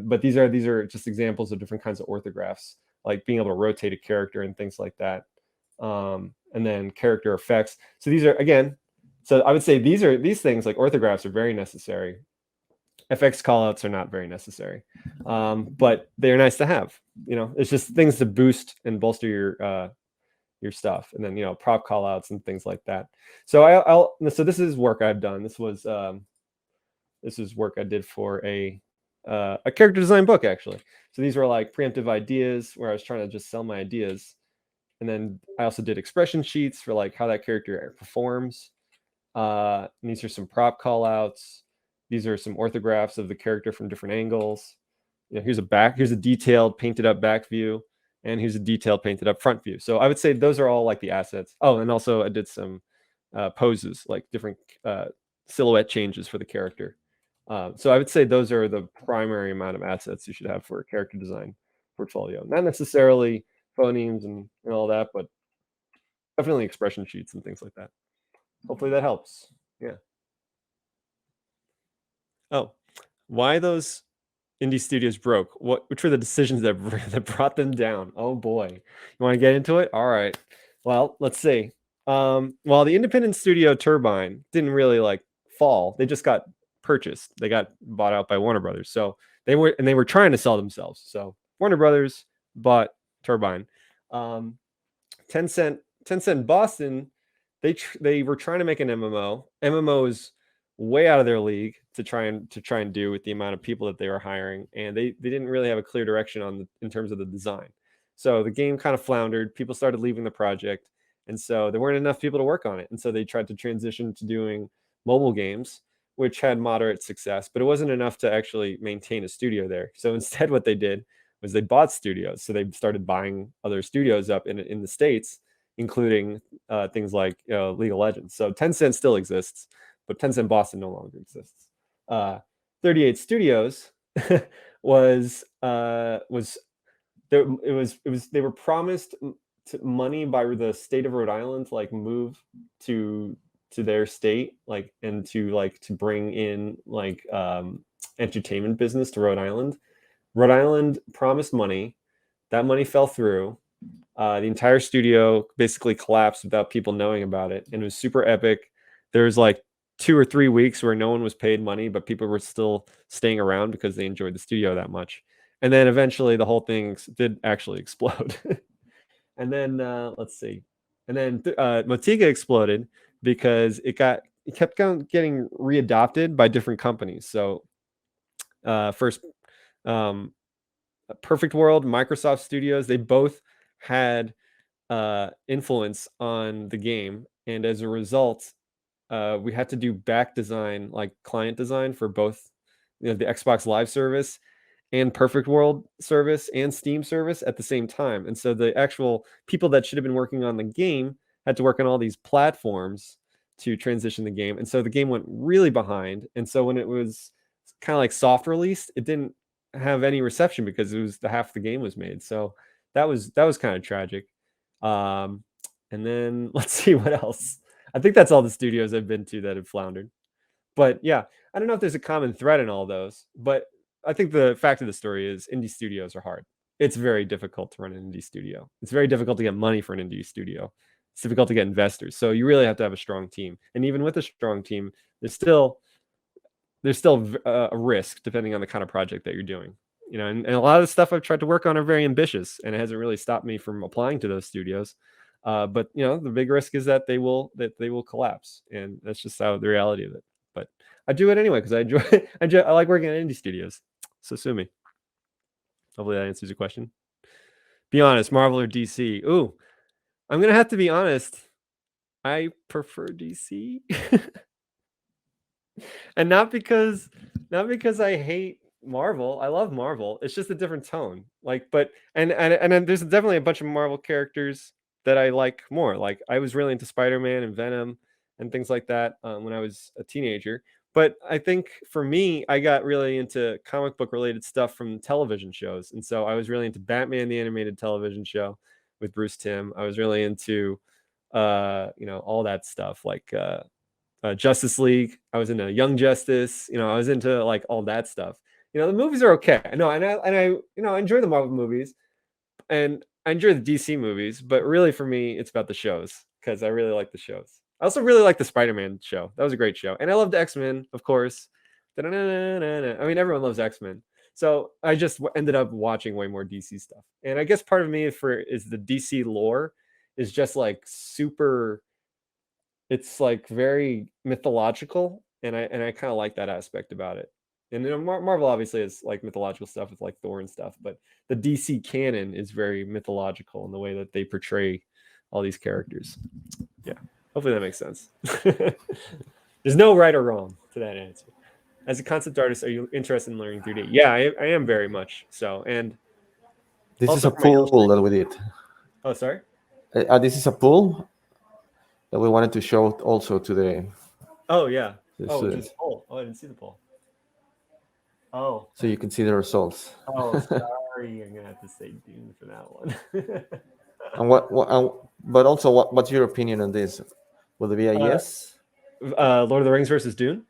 B: but these are just examples of different kinds of orthographs, like being able to rotate a character and things like that. And then character effects. So these are, again, so I would say these things like orthographs are very necessary. FX callouts are not very necessary, but they're nice to have. It's just things to boost and bolster your stuff, and then prop callouts and things like that. So so this is work I've done. This is work I did for a character design book, actually. So these were like preemptive ideas, where I was trying to just sell my ideas. And then I also did expression sheets for like how that character performs. And these are some prop call outs. These are some orthographs of the character from different angles. Here's a detailed painted up back view, and here's a detailed painted up front view. So I would say those are all like the assets. Oh, and also I did some poses, like different silhouette changes for the character. So I would say those are the primary amount of assets you should have for a character design portfolio. Not necessarily phonemes and all that, but definitely expression sheets and things like that. Hopefully that helps. Yeah. Oh, why those indie studios broke? Which were the decisions that brought them down? Oh boy, you want to get into it? All right. Well, let's see. Well, the independent studio Turbine didn't really like fall. They just got purchased. They got bought out by Warner Brothers. So they were trying to sell themselves. So Warner Brothers bought Turbine. Tencent Boston, they were trying to make an MMO. MMO is way out of their league to try and do with the amount of people that they were hiring, and they didn't really have a clear direction in terms of the design. So the game kind of floundered. People started leaving the project, and so there weren't enough people to work on it. And so they tried to transition to doing mobile games, which had moderate success, but it wasn't enough to actually maintain a studio there. So instead, what they did was they bought studios. So they started buying other studios up in the States, including things like League of Legends. So Tencent still exists, but Tencent Boston no longer exists. 38 Studios was they were promised money by the state of Rhode Island to like move to their state, like, and to bring in like entertainment business to Rhode Island. Rhode Island promised money. That money fell through. The entire studio basically collapsed without people knowing about it, and it was super epic. There was like 2 or 3 weeks where no one was paid money, but people were still staying around because they enjoyed the studio that much. And then eventually the whole thing did actually explode. And then let's see. And then Motiga exploded because it got it kept getting readopted by different companies. So first, Perfect World, Microsoft Studios, they both had influence on the game, and as a result, we had to do back design, like client design, for both, the Xbox Live service and Perfect World service and Steam service at the same time. And so the actual people that should have been working on the game had to work on all these platforms to transition the game. And so the game went really behind. And so when it was kind of like soft released, it didn't have any reception because it was the half the game was made. So that was kind of tragic. And then let's see what else. I think that's all the studios I've been to that have floundered. But yeah, I don't know if there's a common thread in all those, but I think the fact of the story is indie studios are hard. It's very difficult to run an indie studio. It's very difficult to get money for an indie studio. It's difficult to get investors. So you really have to have a strong team. And even with a strong team, there's still a risk depending on the kind of project that you're doing. And a lot of the stuff I've tried to work on are very ambitious, and it hasn't really stopped me from applying to those studios. But the big risk is that they will collapse, and that's just how the reality of it. But I do it anyway because I enjoy I like working at indie studios. So sue me. Hopefully that answers your question. Be honest, Marvel or DC? Ooh, I'm gonna have to be honest. I prefer DC, and not because I hate Marvel. I love Marvel. It's just a different tone. And there's definitely a bunch of Marvel characters that I like more. Like I was really into Spider-Man and Venom and things like that when I was a teenager. But I think for me, I got really into comic book related stuff from television shows. And so I was really into Batman, the animated television show with Bruce Timm. I was really into, all that stuff like Justice League. I was into Young Justice. I was into like all that stuff. The movies are okay. I know, and I enjoy the Marvel movies, and I enjoy the DC movies. But really, for me, it's about the shows because I really like the shows. I also really like the Spider-Man show. That was a great show. And I loved X-Men, of course. I mean, everyone loves X-Men. So I just ended up watching way more DC stuff. And I guess part of me is the DC lore is just like super, it's like very mythological. And I kind of like that aspect about it. And Marvel obviously is like mythological stuff with like Thor and stuff, but the DC canon is very mythological in the way that they portray all these characters. Yeah. Hopefully that makes sense. There's no right or wrong to that answer. As a concept artist, are you interested in learning 3D? Yeah, I am very much so. And
A: this is a poll that we did.
B: Oh, sorry?
A: This is a poll that we wanted to show also to the.
B: Oh, yeah. This poll. Oh, I didn't see the poll. Oh.
A: So you can see the results.
B: Oh, sorry. I'm going to have to say Dune for that one.
A: And but also, what's your opinion on this? Will it be a yes?
B: Lord of the Rings versus Dune?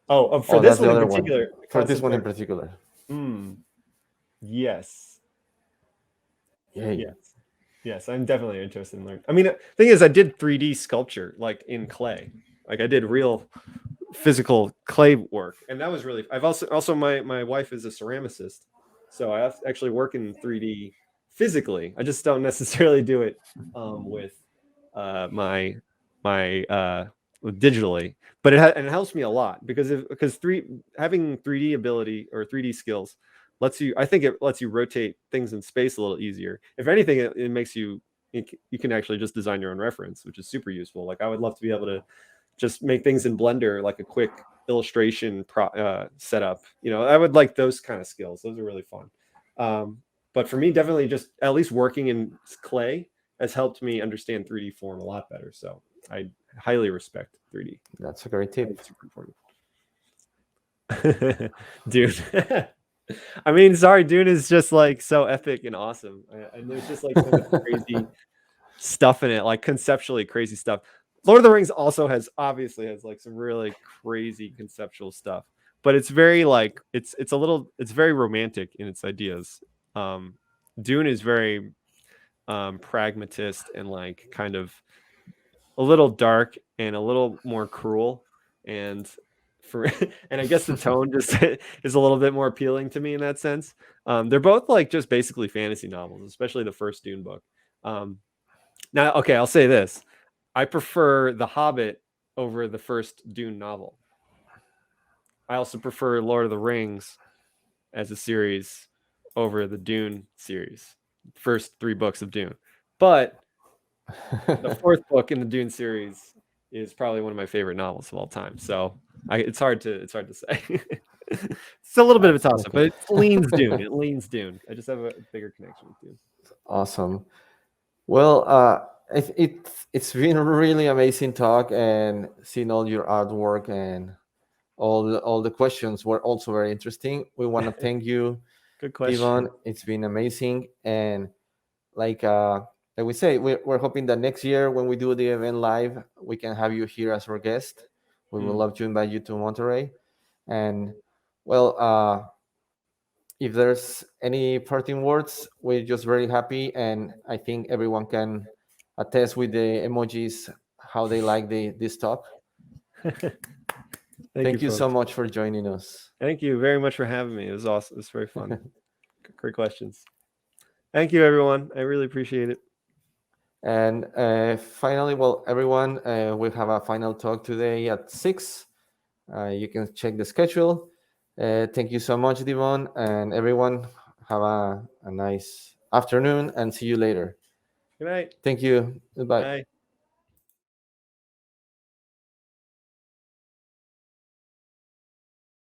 B: For this one in particular.
A: For this one in particular.
B: Yes.
A: Yay.
B: Yes, I'm definitely interested in learning. I mean, the thing is, I did 3D sculpture, like in clay. Like I did real physical clay work. And that was really, I've also my wife is a ceramicist. So I actually work in 3D physically. I just don't necessarily do it with my digitally, but it helps me a lot because having 3D ability or 3D skills I think it lets you rotate things in space a little easier. If anything, it makes you can actually just design your own reference, which is super useful. Like I would love to be able to just make things in Blender, like a quick illustration setup. I would like those kind of skills. Those are really fun. But for me, definitely just at least working in clay has helped me understand 3D form a lot better. So I highly respect 3D.
A: That's a great tip.
B: Super important. Dude. I mean, sorry, Dune is just like so epic and awesome. And there's just like so much crazy stuff in it, like conceptually crazy stuff. Lord of the Rings also obviously has like some really crazy conceptual stuff, but it's very like it's very romantic in its ideas. Dune is very pragmatist and like kind of a little dark and a little more cruel, and I guess the tone just is a little bit more appealing to me in that sense. They're both like just basically fantasy novels, especially the first Dune book. Now, okay, I'll say this. I prefer The Hobbit over the first Dune novel. I also prefer Lord of the Rings as a series over the Dune series, first 3 books of Dune. But the fourth book in the Dune series is probably one of my favorite novels of all time. So it's hard to say. It's a little bit of a toss up, but it leans Dune. It leans Dune. I just have a bigger connection with Dune.
A: Awesome. Well, it's been a really amazing talk, and seeing all your artwork and all the questions were also very interesting. We want to thank you,
B: Good question.
A: Devon. It's been amazing, and like we say, we're hoping that next year when we do the event live, we can have you here as our guest. We would love to invite you to Monterey, and well, if there's any parting words, we're just very happy, and I think everyone can attest with the emojis how they like this talk. Thank you so
B: folks.
A: much for joining us.
B: Thank you very much for having me. It was awesome. It was very fun. Great questions. Thank you, everyone. I really appreciate it.
A: And finally, well, everyone, we have a final talk today at 6. You can check the schedule. Thank you so much, Devon, and everyone. Have a nice afternoon, and see you later.
B: Good night.
A: Thank you. Goodbye.
B: Bye.